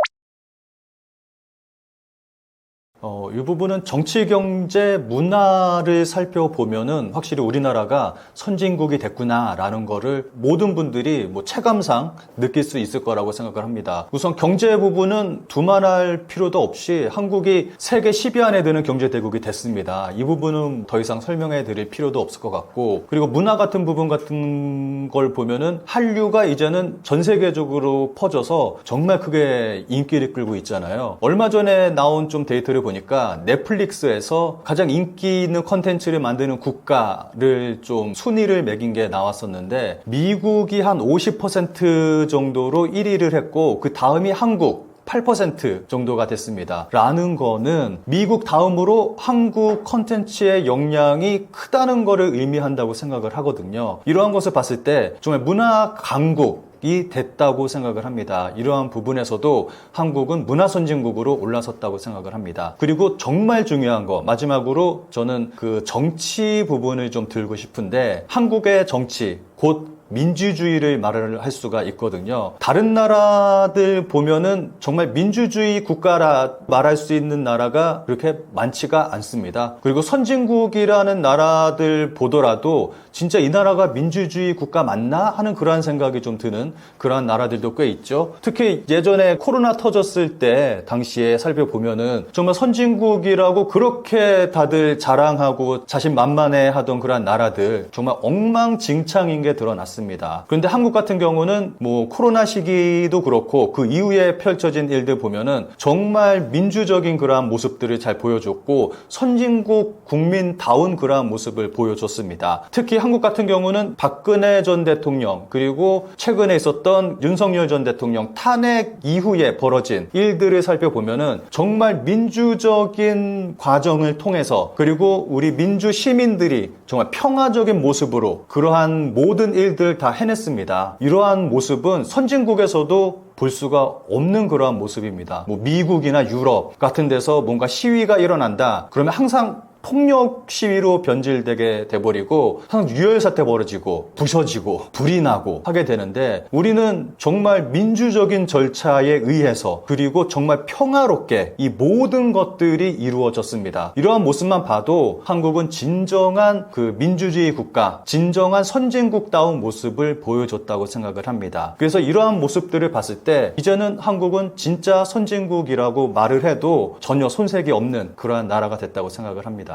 이 부분은 정치, 경제, 문화를 살펴보면은 확실히 우리나라가 선진국이 됐구나라는 거를 모든 분들이 뭐 체감상 느낄 수 있을 거라고 생각을 합니다. 우선 경제 부분은 두말할 필요도 없이 한국이 세계 10위 안에 드는 경제대국이 됐습니다. 이 부분은 더 이상 설명해 드릴 필요도 없을 것 같고, 그리고 문화 같은 부분 같은 걸 보면은 한류가 이제는 전 세계적으로 퍼져서 정말 크게 인기를 끌고 있잖아요. 얼마 전에 나온 좀 데이터를 보니까 넷플릭스에서 가장 인기 있는 컨텐츠를 만드는 국가를 좀 순위를 매긴 게 나왔었는데 미국이 한 50% 정도로 1위를 했고 그 다음이 한국 8% 정도가 됐습니다. 라는 거는 미국 다음으로 한국 컨텐츠의 영향이 크다는 거를 의미한다고 생각을 하거든요. 이러한 것을 봤을 때 정말 문화 강국 선진국이 됐다고 생각을 합니다. 이러한 부분에서도 한국은 문화 선진국으로 올라섰다고 생각을 합니다. 그리고 정말 중요한 거, 마지막으로 저는 그 정치 부분을 좀 들고 싶은데, 한국의 정치, 곧 민주주의를 말을 할 수가 있거든요. 다른 나라들 보면은 정말 민주주의 국가라 말할 수 있는 나라가 그렇게 많지가 않습니다. 그리고 선진국이라는 나라들 보더라도 진짜 이 나라가 민주주의 국가 맞나 하는 그러한 생각이 좀 드는 그러한 나라들도 꽤 있죠. 특히 예전에 코로나 터졌을 때 당시에 살펴보면은 정말 선진국이라고 그렇게 다들 자랑하고 자신만만해 하던 그러한 나라들, 정말 엉망진창인 게 드러났습니다. 그런데 한국 같은 경우는 뭐 코로나 시기도 그렇고 그 이후에 펼쳐진 일들 보면은 정말 민주적인 그러한 모습들을 잘 보여줬고 선진국 국민다운 그러한 모습을 보여줬습니다. 특히 한국 같은 경우는 박근혜 전 대통령, 그리고 최근에 있었던 윤석열 전 대통령 탄핵 이후에 벌어진 일들을 살펴보면은 정말 민주적인 과정을 통해서, 그리고 우리 민주 시민들이 정말 평화적인 모습으로 그러한 모든 일들 다 해냈습니다. 이러한 모습은 선진국에서도 볼 수가 없는 그러한 모습입니다. 뭐 미국이나 유럽 같은 데서 뭔가 시위가 일어난다 그러면 항상 폭력 시위로 변질되게 돼버리고 항상 유혈사태 벌어지고 부셔지고 불이 나고 하게 되는데, 우리는 정말 민주적인 절차에 의해서 그리고 정말 평화롭게 이 모든 것들이 이루어졌습니다. 이러한 모습만 봐도 한국은 진정한 그 민주주의 국가, 진정한 선진국다운 모습을 보여줬다고 생각을 합니다. 그래서 이러한 모습들을 봤을 때 이제는 한국은 진짜 선진국이라고 말을 해도 전혀 손색이 없는 그러한 나라가 됐다고 생각을 합니다.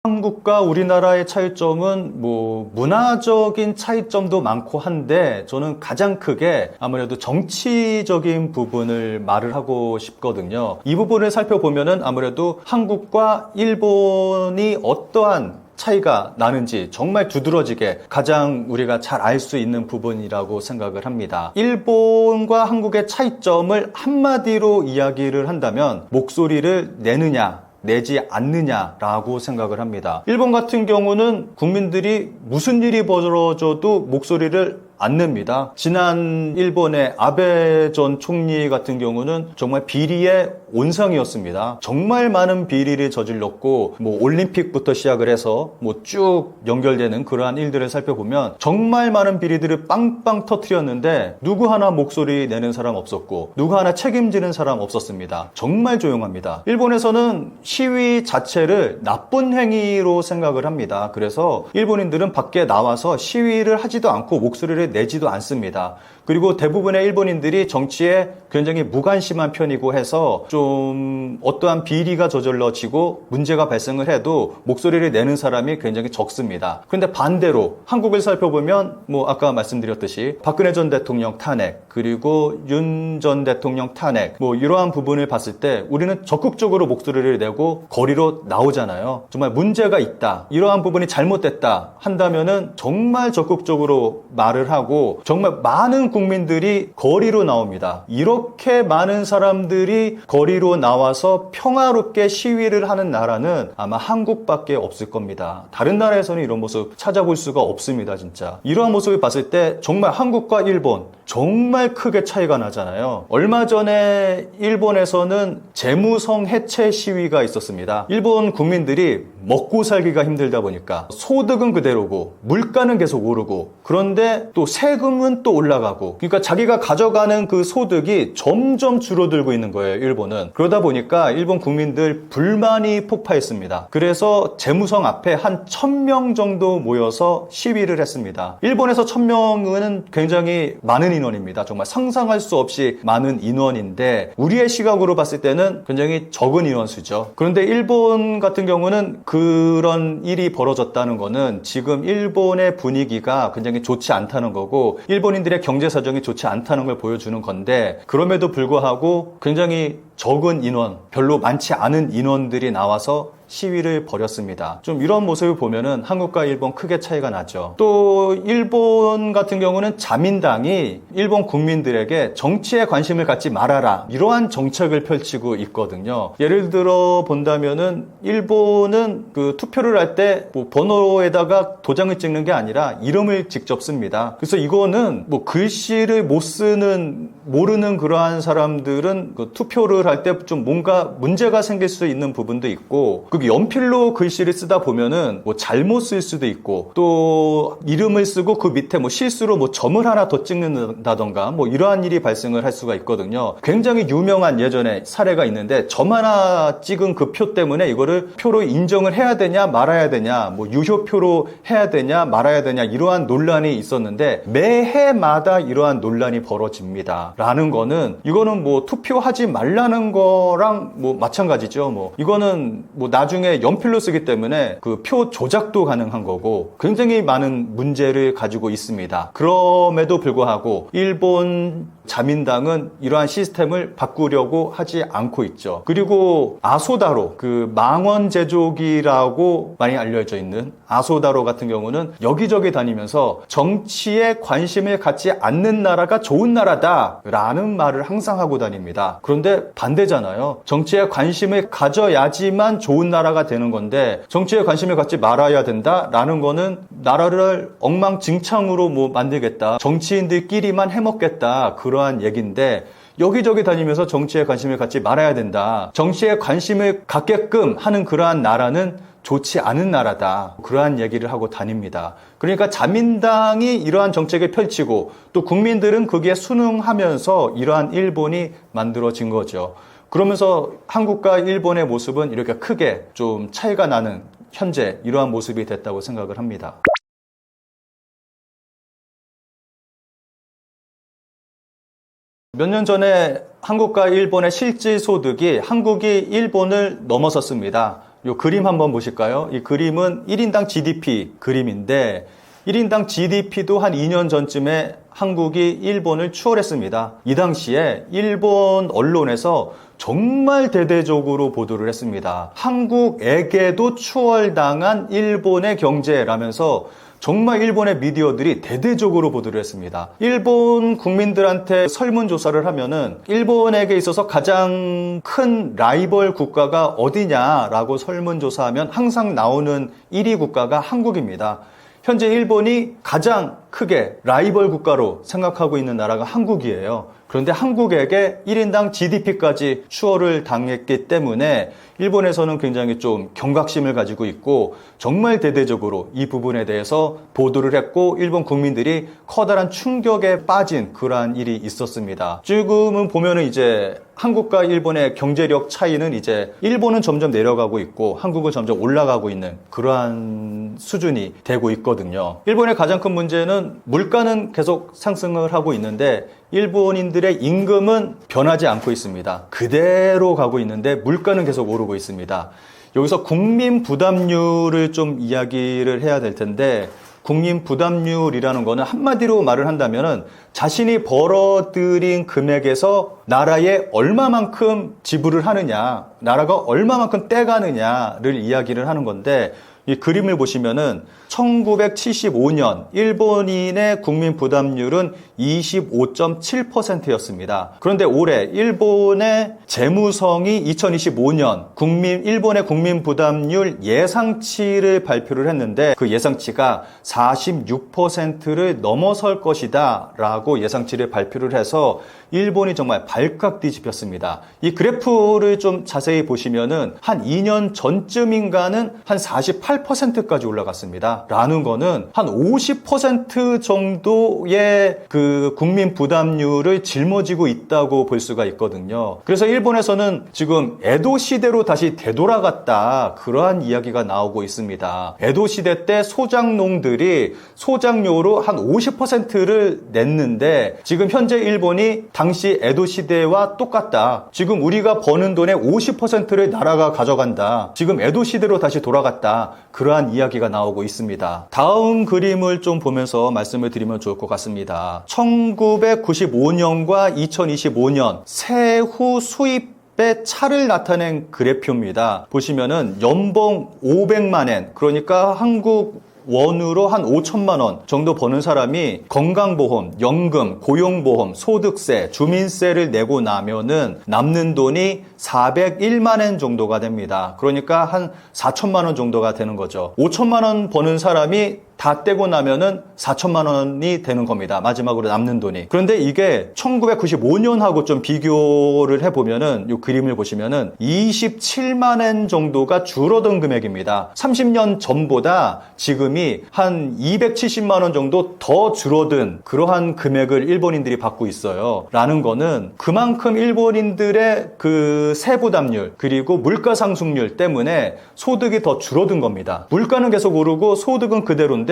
한국과 우리나라의 차이점은 뭐 문화적인 차이점도 많고 한데, 저는 가장 크게 아무래도 정치적인 부분을 말을 하고 싶거든요. 이 부분을 살펴보면은 아무래도 한국과 일본이 어떠한 차이가 나는지 정말 두드러지게 가장 우리가 잘 알 수 있는 부분이라고 생각을 합니다. 일본과 한국의 차이점을 한마디로 이야기를 한다면 목소리를 내느냐 내지 않느냐라고 생각을 합니다. 일본 같은 경우는 국민들이 무슨 일이 벌어져도 목소리를 안 냅니다. 지난 일본의 아베 전 총리 같은 경우는 정말 비리의 온상이었습니다. 정말 많은 비리를 저질렀고 뭐 올림픽부터 시작을 해서 뭐 쭉 연결되는 그러한 일들을 살펴보면 정말 많은 비리들을 빵빵 터뜨렸는데 누구 하나 목소리 내는 사람 없었고 누구 하나 책임지는 사람 없었습니다. 정말 조용합니다. 일본에서는 시위 자체를 나쁜 행위로 생각을 합니다. 그래서 일본인들은 밖에 나와서 시위를 하지도 않고 목소리를 내지도 않습니다. 그리고 대부분의 일본인들이 정치에 굉장히 무관심한 편이고 해서 좀 어떠한 비리가 저질러지고 문제가 발생을 해도 목소리를 내는 사람이 굉장히 적습니다. 그런데 반대로 한국을 살펴보면 뭐 아까 말씀드렸듯이 박근혜 전 대통령 탄핵, 그리고 윤 전 대통령 탄핵, 뭐 이러한 부분을 봤을 때 우리는 적극적으로 목소리를 내고 거리로 나오잖아요. 정말 문제가 있다, 이러한 부분이 잘못됐다 한다면은 정말 적극적으로 말을 하고 정말 많은 국민들이 거리로 나옵니다. 이렇게 많은 사람들이 거리로 나와서 평화롭게 시위를 하는 나라는 아마 한국밖에 없을 겁니다. 다른 나라에서는 이런 모습 찾아볼 수가 없습니다. 진짜 이러한 모습을 봤을 때 정말 한국과 일본 정말 크게 차이가 나잖아요. 얼마 전에 일본에서는 재무성 해체 시위가 있었습니다. 일본 국민들이 먹고 살기가 힘들다 보니까 소득은 그대로고 물가는 계속 오르고, 그런데 또 세금은 또 올라가고, 그러니까 자기가 가져가는 그 소득이 점점 줄어들고 있는 거예요, 일본은. 그러다 보니까 일본 국민들 불만이 폭파했습니다. 그래서 재무성 앞에 한 1000명 정도 모여서 시위를 했습니다. 일본에서 1000명은 굉장히 많은 인원입니다. 정말 상상할 수 없이 많은 인원인데 우리의 시각으로 봤을 때는 굉장히 적은 인원수죠. 그런데 일본 같은 경우는 그런 일이 벌어졌다는 거는 지금 일본의 분위기가 굉장히 좋지 않다는 거고 일본인들의 경제 사정이 좋지 않다는 걸 보여주는 건데, 그럼에도 불구하고 굉장히 적은 인원, 별로 많지 않은 인원들이 나와서 시위를 벌였습니다. 좀 이런 모습을 보면은 한국과 일본 크게 차이가 나죠. 또 일본 같은 경우는 자민당이 일본 국민들에게 정치에 관심을 갖지 말아라, 이러한 정책을 펼치고 있거든요. 예를 들어 본다면은 일본은 그 투표를 할 때 뭐 번호에다가 도장을 찍는 게 아니라 이름을 직접 씁니다. 그래서 이거는 뭐 글씨를 못 쓰는, 모르는 그러한 사람들은 그 투표를 할 때 좀 뭔가 문제가 생길 수 있는 부분도 있고, 그 연필로 글씨를 쓰다 보면은 뭐 잘못 쓸 수도 있고, 또 이름을 쓰고 그 밑에 뭐 실수로 뭐 점을 하나 더 찍는다던가 뭐 이러한 일이 발생을 할 수가 있거든요. 굉장히 유명한 예전에 사례가 있는데, 점 하나 찍은 그 표 때문에 이거를 표로 인정을 해야 되냐 말아야 되냐, 뭐 유효표로 해야 되냐 말아야 되냐, 이러한 논란이 있었는데 매해마다 이러한 논란이 벌어집니다. 라는 거는, 이거는 뭐 투표하지 말라는 거랑 뭐 마찬가지죠. 뭐 이거는 뭐 나중에 연필로 쓰기 때문에 그 표 조작도 가능한 거고 굉장히 많은 문제를 가지고 있습니다. 그럼에도 불구하고 일본 자민당은 이러한 시스템을 바꾸려고 하지 않고 있죠. 그리고 아소다로, 그 망원 제조기라고 많이 알려져 있는 아소다로 같은 경우는 여기저기 다니면서 정치에 관심을 갖지 않는 나라가 좋은 나라다라는 말을 항상 하고 다닙니다. 그런데 반대잖아요. 정치에 관심을 가져야지만 좋은 나라가 되는 건데 정치에 관심을 갖지 말아야 된다라는 거는 나라를 엉망진창으로 뭐 만들겠다, 정치인들끼리만 해먹겠다, 그러한 얘기인데, 여기저기 다니면서 정치에 관심을 갖지 말아야 된다, 정치에 관심을 갖게끔 하는 그러한 나라는 좋지 않은 나라다, 그러한 얘기를 하고 다닙니다. 그러니까 자민당이 이러한 정책을 펼치고 또 국민들은 거기에 순응하면서 이러한 일본이 만들어진 거죠. 그러면서 한국과 일본의 모습은 이렇게 크게 좀 차이가 나는 현재 이러한 모습이 됐다고 생각을 합니다. 몇 년 전에 한국과 일본의 실질 소득이 한국이 일본을 넘어섰습니다. 이 그림 한번 보실까요? 이 그림은 1인당 GDP 그림인데 1인당 GDP도 한 2년 전쯤에 한국이 일본을 추월했습니다. 이 당시에 일본 언론에서 정말 대대적으로 보도를 했습니다. 한국에게도 추월당한 일본의 경제라면서 정말 일본의 미디어들이 대대적으로 보도를 했습니다. 일본 국민들한테 설문조사를 하면은 일본에게 있어서 가장 큰 라이벌 국가가 어디냐라고 설문조사하면 항상 나오는 1위 국가가 한국입니다. 현재 일본이 가장 크게 라이벌 국가로 생각하고 있는 나라가 한국이에요. 그런데 한국에게 1인당 GDP까지 추월을 당했기 때문에 일본에서는 굉장히 좀 경각심을 가지고 있고 정말 대대적으로 이 부분에 대해서 보도를 했고 일본 국민들이 커다란 충격에 빠진 그러한 일이 있었습니다. 지금은 보면은 이제 한국과 일본의 경제력 차이는 이제 일본은 점점 내려가고 있고 한국은 점점 올라가고 있는 그러한 수준이 되고 있거든요. 일본의 가장 큰 문제는 물가는 계속 상승을 하고 있는데 일본인들의 임금은 변하지 않고 있습니다. 그대로 가고 있는데 물가는 계속 오르고 있습니다. 여기서 국민 부담률을 좀 이야기를 해야 될 텐데, 국민 부담률이라는 거는 한마디로 말을 한다면은 자신이 벌어들인 금액에서 나라에 얼마만큼 지불을 하느냐, 나라가 얼마만큼 떼가느냐를 이야기를 하는 건데, 이 그림을 보시면은 1975년 일본인의 국민 부담률은 25.7%였습니다. 그런데 올해 일본의 재무성이 2025년 일본의 국민 부담률 예상치를 발표를 했는데 그 예상치가 46%를 넘어설 것이다 라고 예상치를 발표를 해서 일본이 정말 발칵 뒤집혔습니다. 이 그래프를 좀 자세히 보시면은 한 2년 전쯤인가는 한 48%까지 올라갔습니다. 라는 거는 한 50% 정도의 그 국민 부담률을 짊어지고 있다고 볼 수가 있거든요. 그래서 일본에서는 지금 에도 시대로 다시 되돌아갔다, 그러한 이야기가 나오고 있습니다. 에도 시대 때 소작농들이 소작료로 한 50%를 냈는데 지금 현재 일본이 당시 에도 시대와 똑같다. 지금 우리가 버는 돈의 50%를 나라가 가져간다. 지금 에도 시대로 다시 돌아갔다. 그러한 이야기가 나오고 있습니다. 다음 그림을 좀 보면서 말씀을 드리면 좋을 것 같습니다. 1995년과 2025년 세후 수입 값의 차를 나타낸 그래프입니다. 보시면은 연봉 500만 엔, 그러니까 한국 원으로 한 5천만 원 정도 버는 사람이 건강보험, 연금, 고용보험, 소득세, 주민세를 내고 나면은 남는 돈이 401만 엔 정도가 됩니다. 그러니까 한 4천만 원 정도가 되는 거죠. 5천만 원 버는 사람이 다 떼고 나면은 4천만 원이 되는 겁니다. 마지막으로 남는 돈이. 그런데 이게 1995년하고 좀 비교를 해보면은 이 그림을 보시면은 27만 엔 정도가 줄어든 금액입니다. 30년 전보다 지금이 한 270만 원 정도 더 줄어든 그러한 금액을 일본인들이 받고 있어요. 라는 거는 그만큼 일본인들의 그 세부담률 그리고 물가 상승률 때문에 소득이 더 줄어든 겁니다. 물가는 계속 오르고 소득은 그대로인데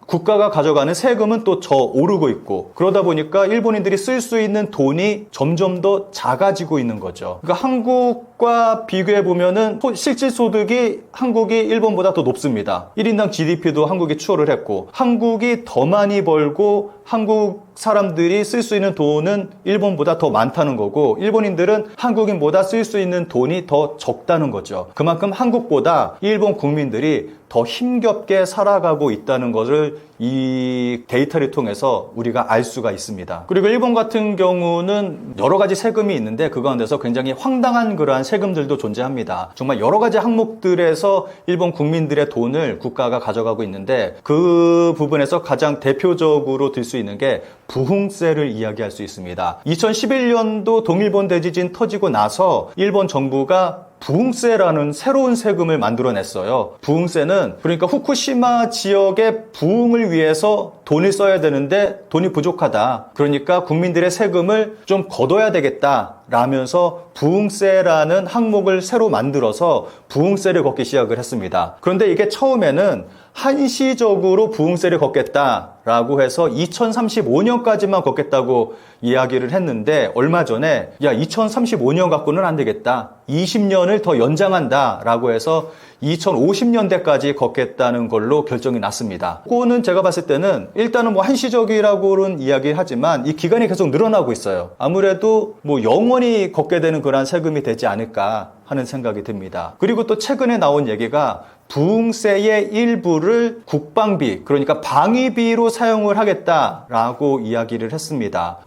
국가가 가져가는 세금은 또 더 오르고 있고, 그러다 보니까 일본인들이 쓸 수 있는 돈이 점점 더 작아지고 있는 거죠. 그러니까 한국과 비교해 보면은 실질 소득이 한국이 일본보다 더 높습니다. 1인당 GDP도 한국이 추월을 했고, 한국이 더 많이 벌고 한국 사람들이 쓸 수 있는 돈은 일본보다 더 많다는 거고, 일본인들은 한국인보다 쓸 수 있는 돈이 더 적다는 거죠. 그만큼 한국보다 일본 국민들이 더 힘겹게 살아가고 있다는 것을 이 데이터를 통해서 우리가 알 수가 있습니다. 그리고 일본 같은 경우는 여러 가지 세금이 있는데 그 가운데서 굉장히 황당한 그러한 세금들도 존재합니다. 정말 여러 가지 항목들에서 일본 국민들의 돈을 국가가 가져가고 있는데, 그 부분에서 가장 대표적으로 들 수 있는 게 부흥세를 이야기할 수 있습니다. 2011년도 동일본 대지진 터지고 나서 일본 정부가 부흥세라는 새로운 세금을 만들어냈어요. 부흥세는 그러니까 후쿠시마 지역의 부흥을 위해서 돈을 써야 되는데 돈이 부족하다. 그러니까 국민들의 세금을 좀 걷어야 되겠다 라면서 부흥세라는 항목을 새로 만들어서 부흥세를 걷기 시작을 했습니다. 그런데 이게 처음에는 한시적으로 부흥세를 걷겠다라고 해서 2035년까지만 걷겠다고 이야기를 했는데, 얼마 전에 2035년 갖고는 안 되겠다, 20년을 더 연장한다라고 해서 2050년대까지 걷겠다는 걸로 결정이 났습니다. 그거는 제가 봤을 때는 일단은 뭐 한시적이라고는 이야기하지만 이 기간이 계속 늘어나고 있어요. 아무래도 뭐 영원히 걷게 되는 그런 세금이 되지 않을까 하는 생각이 듭니다. 그리고 또 최근에 나온 얘기가 부흥세의 일부를 국방비, 그러니까 방위비로 사용을 하겠다라고 이야기를 했습니다.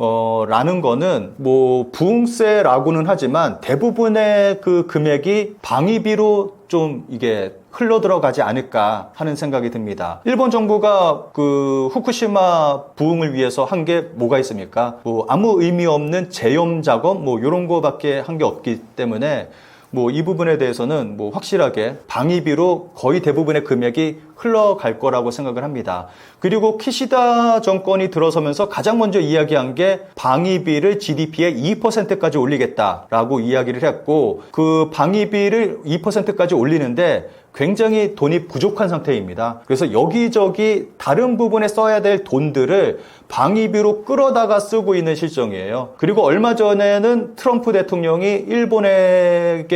라는 거는 뭐 부흥세라고는 하지만 대부분의 그 금액이 방위비로 좀 이게 흘러 들어가지 않을까 하는 생각이 듭니다. 일본 정부가 그 후쿠시마 부흥을 위해서 한 게 뭐가 있습니까? 뭐 아무 의미 없는 재염 작업 뭐 이런 거밖에 한 게 없기 때문에 뭐 이 부분에 대해서는 뭐 확실하게 방위비로 거의 대부분의 금액이 흘러갈 거라고 생각을 합니다. 그리고 키시다 정권이 들어서면서 가장 먼저 이야기한 게 방위비를 GDP의 2%까지 올리겠다라고 이야기를 했고, 그 방위비를 2%까지 올리는데 굉장히 돈이 부족한 상태입니다. 그래서 여기저기 다른 부분에 써야 될 돈들을 방위비로 끌어다가 쓰고 있는 실정이에요. 그리고 얼마 전에는 트럼프 대통령이 일본에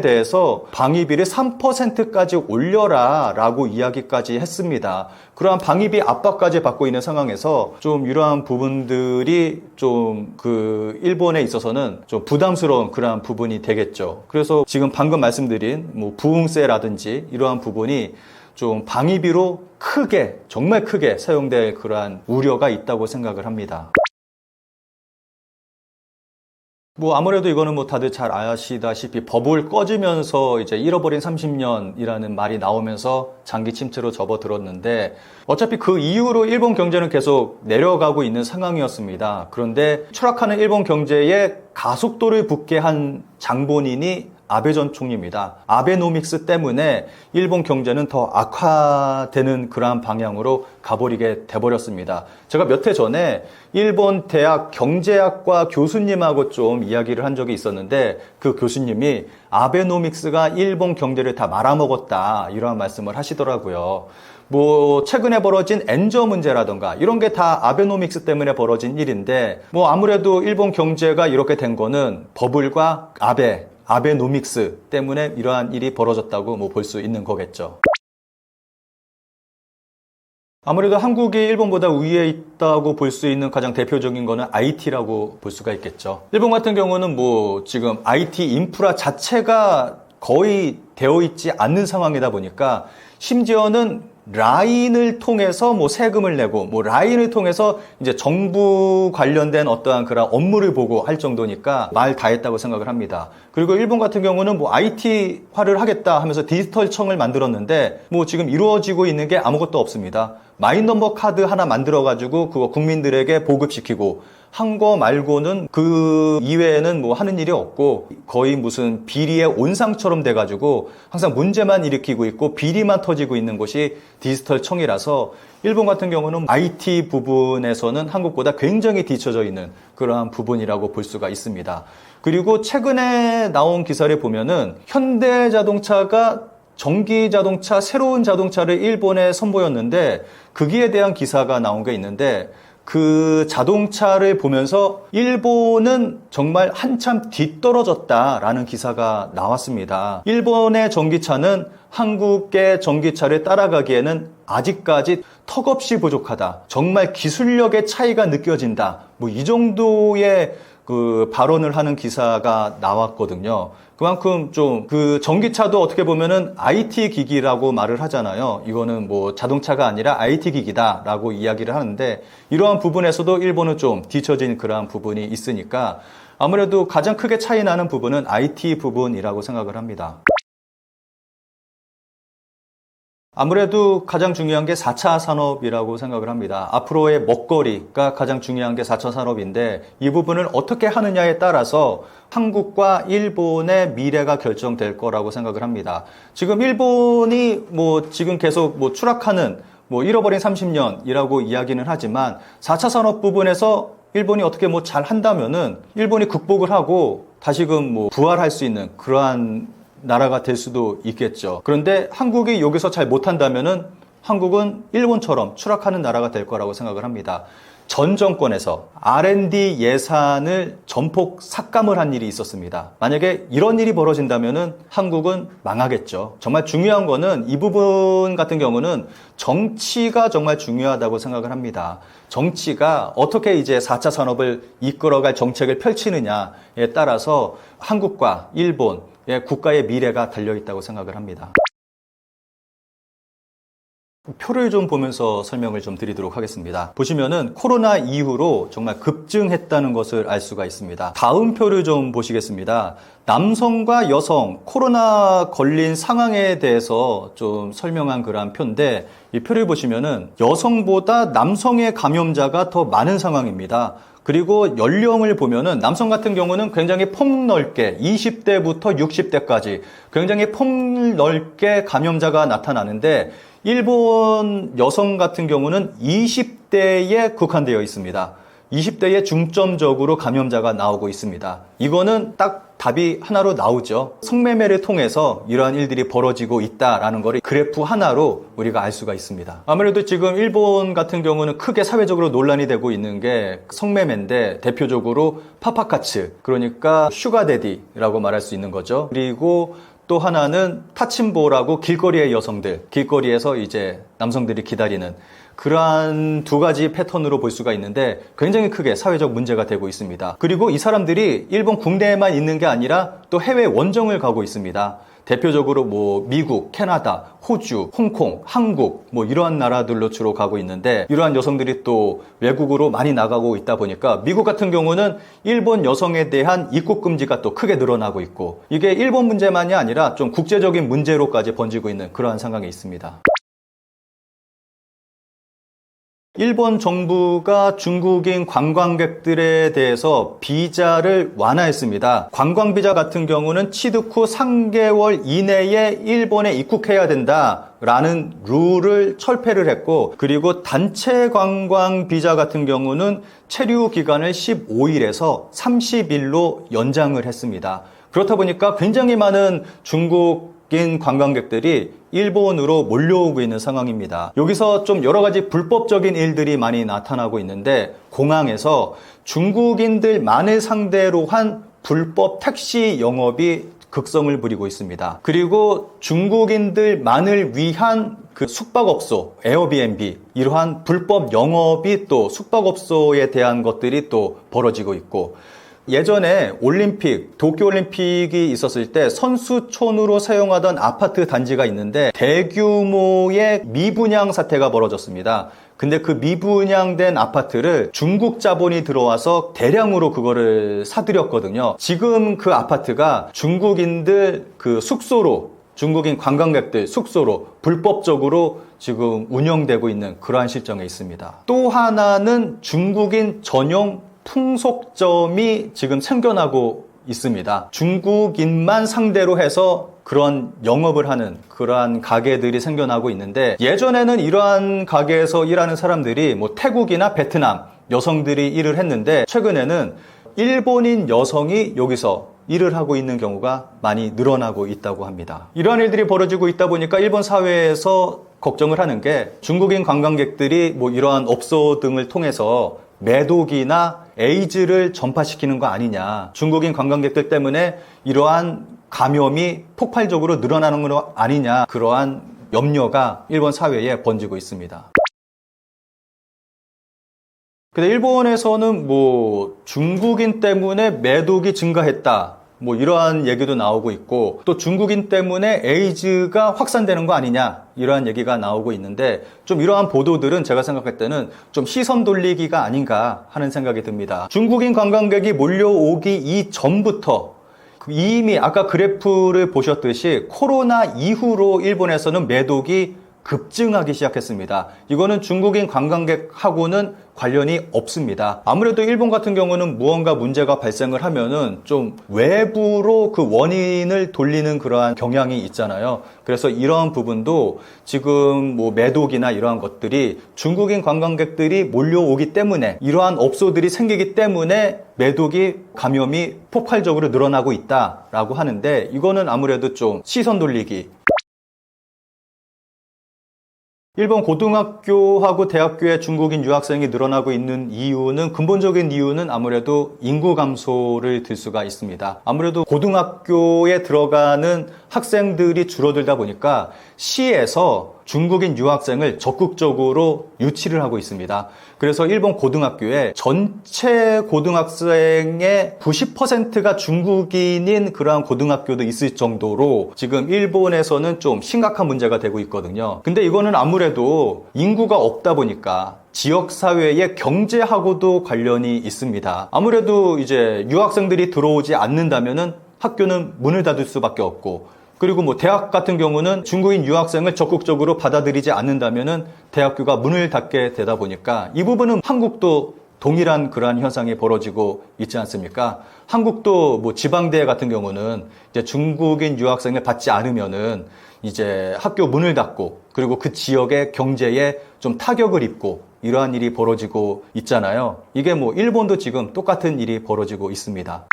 대해서 방위비를 3%까지 올려라 라고 이야기까지 했습니다. 그러한 방위비 압박까지 받고 있는 상황에서 좀 이러한 부분들이 좀 그 일본에 있어서는 좀 부담스러운 그러한 부분이 되겠죠. 그래서 지금 방금 말씀드린 뭐 부흥세라든지 이러한 부분이 좀 방위비로 크게, 정말 크게 사용될 그러한 우려가 있다고 생각을 합니다. 뭐 아무래도 이거는 뭐 다들 잘 아시다시피 버블 꺼지면서 이제 잃어버린 30년이라는 말이 나오면서 장기 침체로 접어들었는데, 어차피 그 이후로 일본 경제는 계속 내려가고 있는 상황이었습니다. 그런데 추락하는 일본 경제에 가속도를 붙게 한 장본인이 아베 전 총리입니다. 아베노믹스 때문에 일본 경제는 더 악화되는 그러한 방향으로 가버리게 돼버렸습니다. 제가 몇 해 전에 일본 대학 경제학과 교수님하고 좀 이야기를 한 적이 있었는데, 그 교수님이 아베노믹스가 일본 경제를 다 말아먹었다 이러한 말씀을 하시더라고요. 뭐 최근에 벌어진 엔저 문제라던가 이런 게 다 아베노믹스 때문에 벌어진 일인데, 뭐 아무래도 일본 경제가 이렇게 된 거는 버블과 아베노믹스 때문에 이러한 일이 벌어졌다고 뭐 볼 수 있는 거겠죠. 아무래도 한국이 일본보다 위에 있다고 볼 수 있는 가장 대표적인 거는 IT라고 볼 수가 있겠죠. 일본 같은 경우는 뭐 지금 IT 인프라 자체가 거의 되어 있지 않는 상황이다 보니까 심지어는 라인을 통해서 뭐 세금을 내고 뭐 라인을 통해서 이제 정부 관련된 어떠한 그런 업무를 보고 할 정도니까 말 다 했다고 생각을 합니다. 그리고 일본 같은 경우는 뭐 IT화를 하겠다 하면서 디지털청을 만들었는데 뭐 지금 이루어지고 있는 게 아무것도 없습니다. 마이너버 카드 하나 만들어가지고 그거 국민들에게 보급시키고 한 거 말고는 그 이외에는 뭐 하는 일이 없고 거의 무슨 비리의 온상처럼 돼가지고 항상 문제만 일으키고 있고 비리만 터지고 있는 곳이 디지털청이라서 일본 같은 경우는 IT 부분에서는 한국보다 굉장히 뒤처져 있는 그러한 부분이라고 볼 수가 있습니다. 그리고 최근에 나온 기사를 보면은 현대자동차가 전기자동차, 새로운 자동차를 일본에 선보였는데 거기에 대한 기사가 나온 게 있는데 그 자동차를 보면서 일본은 정말 한참 뒤떨어졌다라는 기사가 나왔습니다. 일본의 전기차는 한국의 전기차를 따라가기에는 아직까지 턱없이 부족하다. 정말 기술력의 차이가 느껴진다. 뭐 이 정도의 그 발언을 하는 기사가 나왔거든요. 그만큼 좀 그 전기차도 어떻게 보면은 IT 기기라고 말을 하잖아요. 이거는 뭐 자동차가 아니라 IT 기기다라고 이야기를 하는데 이러한 부분에서도 일본은 좀 뒤처진 그러한 부분이 있으니까 아무래도 가장 크게 차이 나는 부분은 IT 부분이라고 생각을 합니다. 아무래도 가장 중요한 게 4차 산업이라고 생각을 합니다. 앞으로의 먹거리가 가장 중요한 게 4차 산업인데 이 부분을 어떻게 하느냐에 따라서 한국과 일본의 미래가 결정될 거라고 생각을 합니다. 지금 일본이 뭐 지금 계속 뭐 추락하는 뭐 잃어버린 30년이라고 이야기는 하지만 4차 산업 부분에서 일본이 어떻게 뭐 잘 한다면은 일본이 극복을 하고 다시금 뭐 부활할 수 있는 그러한 나라가 될 수도 있겠죠. 그런데 한국이 여기서 잘 못한다면은 한국은 일본처럼 추락하는 나라가 될 거라고 생각을 합니다. 전 정권에서 R&D 예산을 전폭 삭감을 한 일이 있었습니다. 만약에 이런 일이 벌어진다면은 한국은 망하겠죠. 정말 중요한 거는 이 부분 같은 경우는 정치가 정말 중요하다고 생각을 합니다. 정치가 어떻게 이제 4차 산업을 이끌어갈 정책을 펼치느냐에 따라서 한국과 일본 국가의 미래가 달려있다고 생각을 합니다. 표를 좀 보면서 설명을 좀 드리도록 하겠습니다. 보시면은 코로나 이후로 정말 급증했다는 것을 알 수가 있습니다. 다음 표를 좀 보시겠습니다. 남성과 여성 코로나 걸린 상황에 대해서 좀 설명한 그러한 표인데 이 표를 보시면은 여성보다 남성의 감염자가 더 많은 상황입니다. 그리고 연령을 보면은 남성 같은 경우는 굉장히 폭넓게 20대부터 60대까지 굉장히 폭넓게 감염자가 나타나는데 일본 여성 같은 경우는 20대에 국한되어 있습니다. 20대에 중점적으로 감염자가 나오고 있습니다. 이거는 딱 답이 하나로 나오죠. 성매매를 통해서 이러한 일들이 벌어지고 있다라는 거를 그래프 하나로 우리가 알 수가 있습니다. 아무래도 지금 일본 같은 경우는 크게 사회적으로 논란이 되고 있는 게 성매매인데 대표적으로 파파카츠, 그러니까 슈가데디라고 말할 수 있는 거죠. 그리고 또 하나는 타침보라고 길거리의 여성들, 길거리에서 이제 남성들이 기다리는 그러한 두 가지 패턴으로 볼 수가 있는데 굉장히 크게 사회적 문제가 되고 있습니다. 그리고 이 사람들이 일본 국내에만 있는 게 아니라 또 해외 원정을 가고 있습니다. 대표적으로 뭐 미국, 캐나다, 호주, 홍콩, 한국 뭐 이러한 나라들로 주로 가고 있는데 이러한 여성들이 또 외국으로 많이 나가고 있다 보니까 미국 같은 경우는 일본 여성에 대한 입국 금지가 또 크게 늘어나고 있고 이게 일본 문제만이 아니라 좀 국제적인 문제로까지 번지고 있는 그러한 상황이 있습니다. 일본 정부가 중국인 관광객들에 대해서 비자를 완화했습니다. 관광비자 같은 경우는 취득 후 3개월 이내에 일본에 입국해야 된다라는 룰을 철폐를 했고 그리고 단체 관광 비자 같은 경우는 체류 기간을 15일에서 30일로 연장을 했습니다. 그렇다 보니까 굉장히 많은 중국인 관광객들이 일본으로 몰려오고 있는 상황입니다. 여기서 좀 여러 가지 불법적인 일들이 많이 나타나고 있는데 공항에서 중국인들만을 상대로 한 불법 택시 영업이 극성을 부리고 있습니다. 그리고 중국인들만을 위한 그 숙박업소, 에어비앤비, 이러한 불법 영업이 또 숙박업소에 대한 것들이 또 벌어지고 있고, 예전에 올림픽, 도쿄올림픽이 있었을 때 선수촌으로 사용하던 아파트 단지가 있는데 대규모의 미분양 사태가 벌어졌습니다. 근데 그 미분양된 아파트를 중국 자본이 들어와서 대량으로 그거를 사들였거든요. 지금 그 아파트가 중국인들 그 숙소로, 중국인 관광객들 숙소로 불법적으로 지금 운영되고 있는 그러한 실정에 있습니다. 또 하나는 중국인 전용 풍속점이 지금 생겨나고 있습니다. 중국인만 상대로 해서 그런 영업을 하는 그러한 가게들이 생겨나고 있는데, 예전에는 이러한 가게에서 일하는 사람들이 뭐 태국이나 베트남 여성들이 일을 했는데, 최근에는 일본인 여성이 여기서 일을 하고 있는 경우가 많이 늘어나고 있다고 합니다. 이러한 일들이 벌어지고 있다 보니까 일본 사회에서 걱정을 하는 게, 중국인 관광객들이 뭐 이러한 업소 등을 통해서 매독이나 에이즈를 전파시키는 거 아니냐, 중국인 관광객들 때문에 이러한 감염이 폭발적으로 늘어나는 거 아니냐, 그러한 염려가 일본 사회에 번지고 있습니다. 근데 일본에서는 뭐 중국인 때문에 매독이 증가했다, 뭐 이러한 얘기도 나오고 있고, 또 중국인 때문에 에이즈가 확산되는 거 아니냐, 이러한 얘기가 나오고 있는데, 좀 이러한 보도들은 제가 생각할 때는 좀 시선 돌리기가 아닌가 하는 생각이 듭니다. 중국인 관광객이 몰려오기 이전부터 이미 아까 그래프를 보셨듯이 코로나 이후로 일본에서는 매독이 급증하기 시작했습니다. 이거는 중국인 관광객하고는 관련이 없습니다. 아무래도 일본 같은 경우는 무언가 문제가 발생을 하면은 좀 외부로 그 원인을 돌리는 그러한 경향이 있잖아요. 그래서 이러한 부분도 지금 뭐 매독이나 이러한 것들이 중국인 관광객들이 몰려오기 때문에, 이러한 업소들이 생기기 때문에 매독이, 감염이 폭발적으로 늘어나고 있다라고 하는데, 이거는 아무래도 좀 시선 돌리기. 일본 고등학교하고 대학교에 중국인 유학생이 늘어나고 있는 이유는, 근본적인 이유는 아무래도 인구 감소를 들 수가 있습니다. 아무래도 고등학교에 들어가는 학생들이 줄어들다 보니까 시에서 중국인 유학생을 적극적으로 유치를 하고 있습니다. 그래서 일본 고등학교에 전체 고등학생의 90%가 중국인인 그러한 고등학교도 있을 정도로 지금 일본에서는 좀 심각한 문제가 되고 있거든요. 근데 이거는 아무래도 인구가 없다 보니까 지역사회의 경제하고도 관련이 있습니다. 아무래도 이제 유학생들이 들어오지 않는다면은 학교는 문을 닫을 수밖에 없고, 그리고 뭐 대학 같은 경우는 중국인 유학생을 적극적으로 받아들이지 않는다면은 대학교가 문을 닫게 되다 보니까, 이 부분은 한국도 동일한 그러한 현상이 벌어지고 있지 않습니까? 한국도 뭐 지방대 같은 경우는 이제 중국인 유학생을 받지 않으면은 이제 학교 문을 닫고, 그리고 그 지역의 경제에 좀 타격을 입고, 이러한 일이 벌어지고 있잖아요. 이게 뭐 일본도 지금 똑같은 일이 벌어지고 있습니다.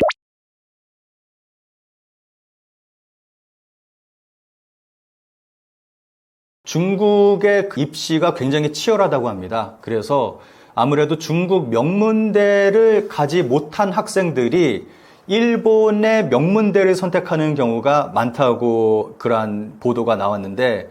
중국의 입시가 굉장히 치열하다고 합니다. 그래서 아무래도 중국 명문대를 가지 못한 학생들이 일본의 명문대를 선택하는 경우가 많다고 그러한 보도가 나왔는데,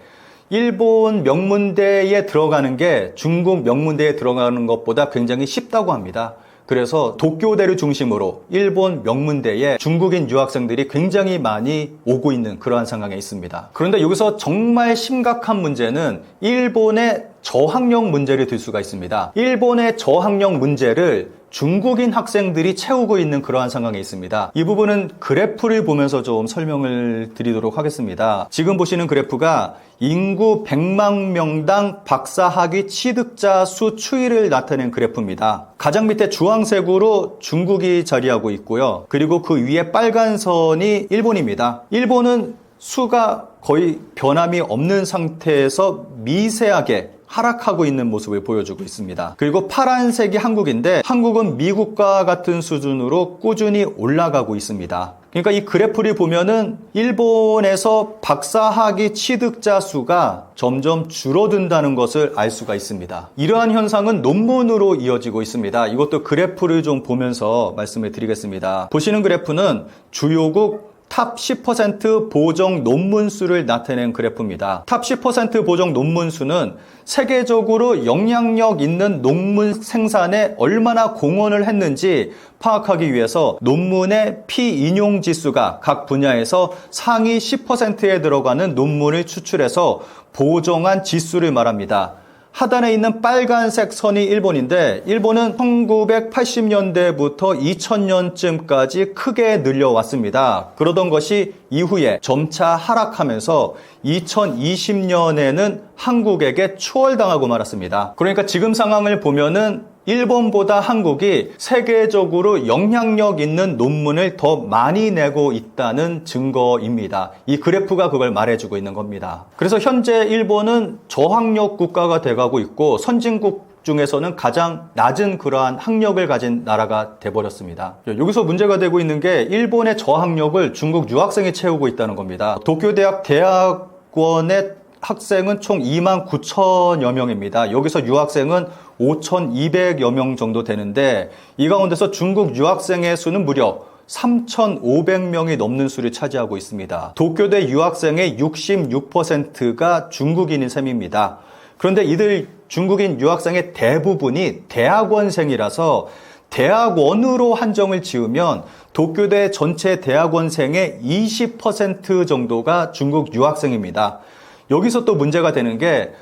일본 명문대에 들어가는 게 중국 명문대에 들어가는 것보다 굉장히 쉽다고 합니다. 그래서 도쿄대를 중심으로 일본 명문대에 중국인 유학생들이 굉장히 많이 오고 있는 그러한 상황에 있습니다. 그런데 여기서 정말 심각한 문제는 일본의 저학력 문제를 들 수가 있습니다. 일본의 저학력 문제를 중국인 학생들이 채우고 있는 그러한 상황에 있습니다. 이 부분은 그래프를 보면서 좀 설명을 드리도록 하겠습니다. 지금 보시는 그래프가 인구 100만 명당 박사학위 취득자 수 추이를 나타낸 그래프입니다. 가장 밑에 주황색으로 중국이 자리하고 있고요. 그리고 그 위에 빨간 선이 일본입니다. 일본은 수가 거의 변함이 없는 상태에서 미세하게 하락하고 있는 모습을 보여주고 있습니다. 그리고 파란색이 한국인데, 한국은 미국과 같은 수준으로 꾸준히 올라가고 있습니다. 그러니까 이 그래프를 보면은 일본에서 박사학위 취득자 수가 점점 줄어든다는 것을 알 수가 있습니다. 이러한 현상은 논문으로 이어지고 있습니다. 이것도 그래프를 좀 보면서 말씀을 드리겠습니다. 보시는 그래프는 주요국 탑 10% 보정 논문 수를 나타낸 그래프입니다. 탑 10% 보정 논문 수는 세계적으로 영향력 있는 논문 생산에 얼마나 공헌을 했는지 파악하기 위해서 논문의 피인용 지수가 각 분야에서 상위 10%에 들어가는 논문을 추출해서 보정한 지수를 말합니다. 하단에 있는 빨간색 선이 일본인데, 일본은 1980년대부터 2000년쯤까지 크게 늘려왔습니다. 그러던 것이 이후에 점차 하락하면서 2020년에는 한국에게 추월당하고 말았습니다. 그러니까 지금 상황을 보면은 일본보다 한국이 세계적으로 영향력 있는 논문을 더 많이 내고 있다는 증거입니다. 이 그래프가 그걸 말해주고 있는 겁니다. 그래서 현재 일본은 저학력 국가가 돼가고 있고 선진국 중에서는 가장 낮은 그러한 학력을 가진 나라가 돼버렸습니다. 여기서 문제가 되고 있는 게 일본의 저학력을 중국 유학생이 채우고 있다는 겁니다. 도쿄대학 대학원의 학생은 총 29,000여 명입니다. 여기서 유학생은 5,200여 명 정도 되는데, 이 가운데서 중국 유학생의 수는 무려 3,500명이 넘는 수를 차지하고 있습니다. 도쿄대 유학생의 66%가 중국인인 셈입니다. 그런데 이들 중국인 유학생의 대부분이 대학원생이라서 대학원으로 한정을 지으면 도쿄대 전체 대학원생의 20% 정도가 중국 유학생입니다. 여기서 또 문제가 되는 게,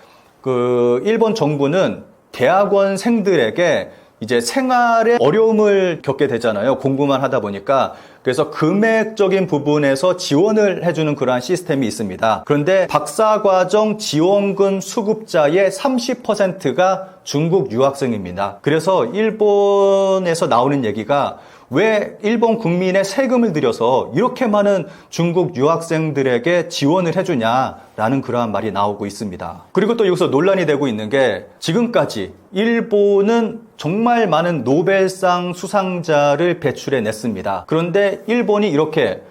일본 정부는 대학원생들에게 이제 생활에 어려움을 겪게 되잖아요. 공부만 하다 보니까. 그래서 금액적인 부분에서 지원을 해주는 그러한 시스템이 있습니다. 그런데 박사과정 지원금 수급자의 30%가 중국 유학생입니다. 그래서 일본에서 나오는 얘기가, 왜 일본 국민의 세금을 들여서 이렇게 많은 중국 유학생들에게 지원을 해주냐라는 그러한 말이 나오고 있습니다. 그리고 또 여기서 논란이 되고 있는 게, 지금까지 일본은 정말 많은 노벨상 수상자를 배출해냈습니다. 그런데 일본이 이렇게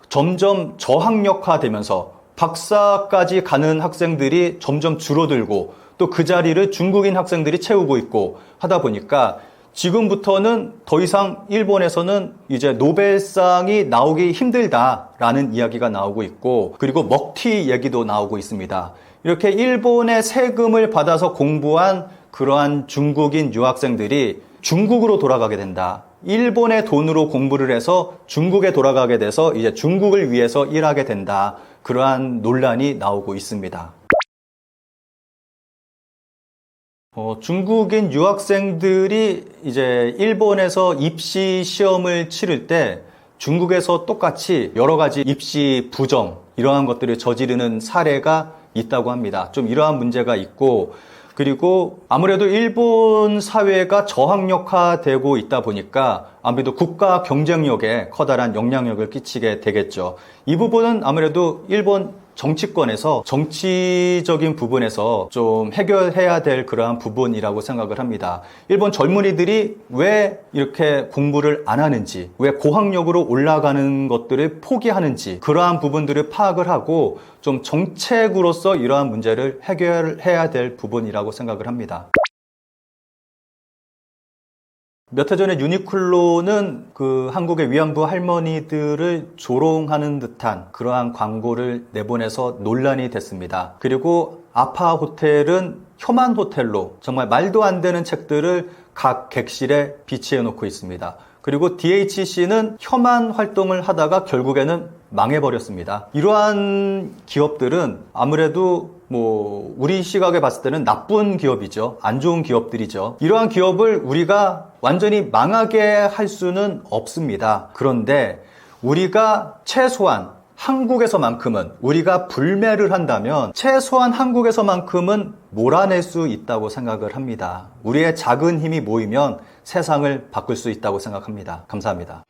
점점 저학력화되면서 박사까지 가는 학생들이 점점 줄어들고, 또 그 자리를 중국인 학생들이 채우고 있고 하다 보니까 지금부터는 더 이상 일본에서는 이제 노벨상이 나오기 힘들다라는 이야기가 나오고 있고, 그리고 먹튀 얘기도 나오고 있습니다. 이렇게 일본의 세금을 받아서 공부한 그러한 중국인 유학생들이 중국으로 돌아가게 된다. 일본의 돈으로 공부를 해서 중국에 돌아가게 돼서 이제 중국을 위해서 일하게 된다. 그러한 논란이 나오고 있습니다. 중국인 유학생들이 이제 일본에서 입시 시험을 치를 때 중국에서 똑같이 여러 가지 입시 부정, 이러한 것들을 저지르는 사례가 있다고 합니다. 좀 이러한 문제가 있고, 그리고 아무래도 일본 사회가 저학력화되고 있다 보니까 아무래도 국가 경쟁력에 커다란 영향력을 끼치게 되겠죠. 이 부분은 아무래도 일본 정치권에서 정치적인 부분에서 좀 해결해야 될 그러한 부분이라고 생각을 합니다. 일본 젊은이들이 왜 이렇게 공부를 안 하는지, 왜 고학력으로 올라가는 것들을 포기하는지, 그러한 부분들을 파악을 하고 좀 정책으로서 이러한 문제를 해결해야 될 부분이라고 생각을 합니다. 몇 해 전에 유니클로는 한국의 위안부 할머니들을 조롱하는 듯한 그러한 광고를 내보내서 논란이 됐습니다. 그리고 아파 호텔은 혐한 호텔로 정말 말도 안 되는 책들을 각 객실에 비치해 놓고 있습니다. 그리고 DHC는 혐한 활동을 하다가 결국에는 망해버렸습니다. 이러한 기업들은 아무래도 우리 시각에 봤을 때는 나쁜 기업이죠. 안 좋은 기업들이죠. 이러한 기업을 우리가 완전히 망하게 할 수는 없습니다. 그런데 우리가 최소한 한국에서만큼은, 우리가 불매를 한다면 최소한 한국에서만큼은 몰아낼 수 있다고 생각을 합니다. 우리의 작은 힘이 모이면 세상을 바꿀 수 있다고 생각합니다. 감사합니다.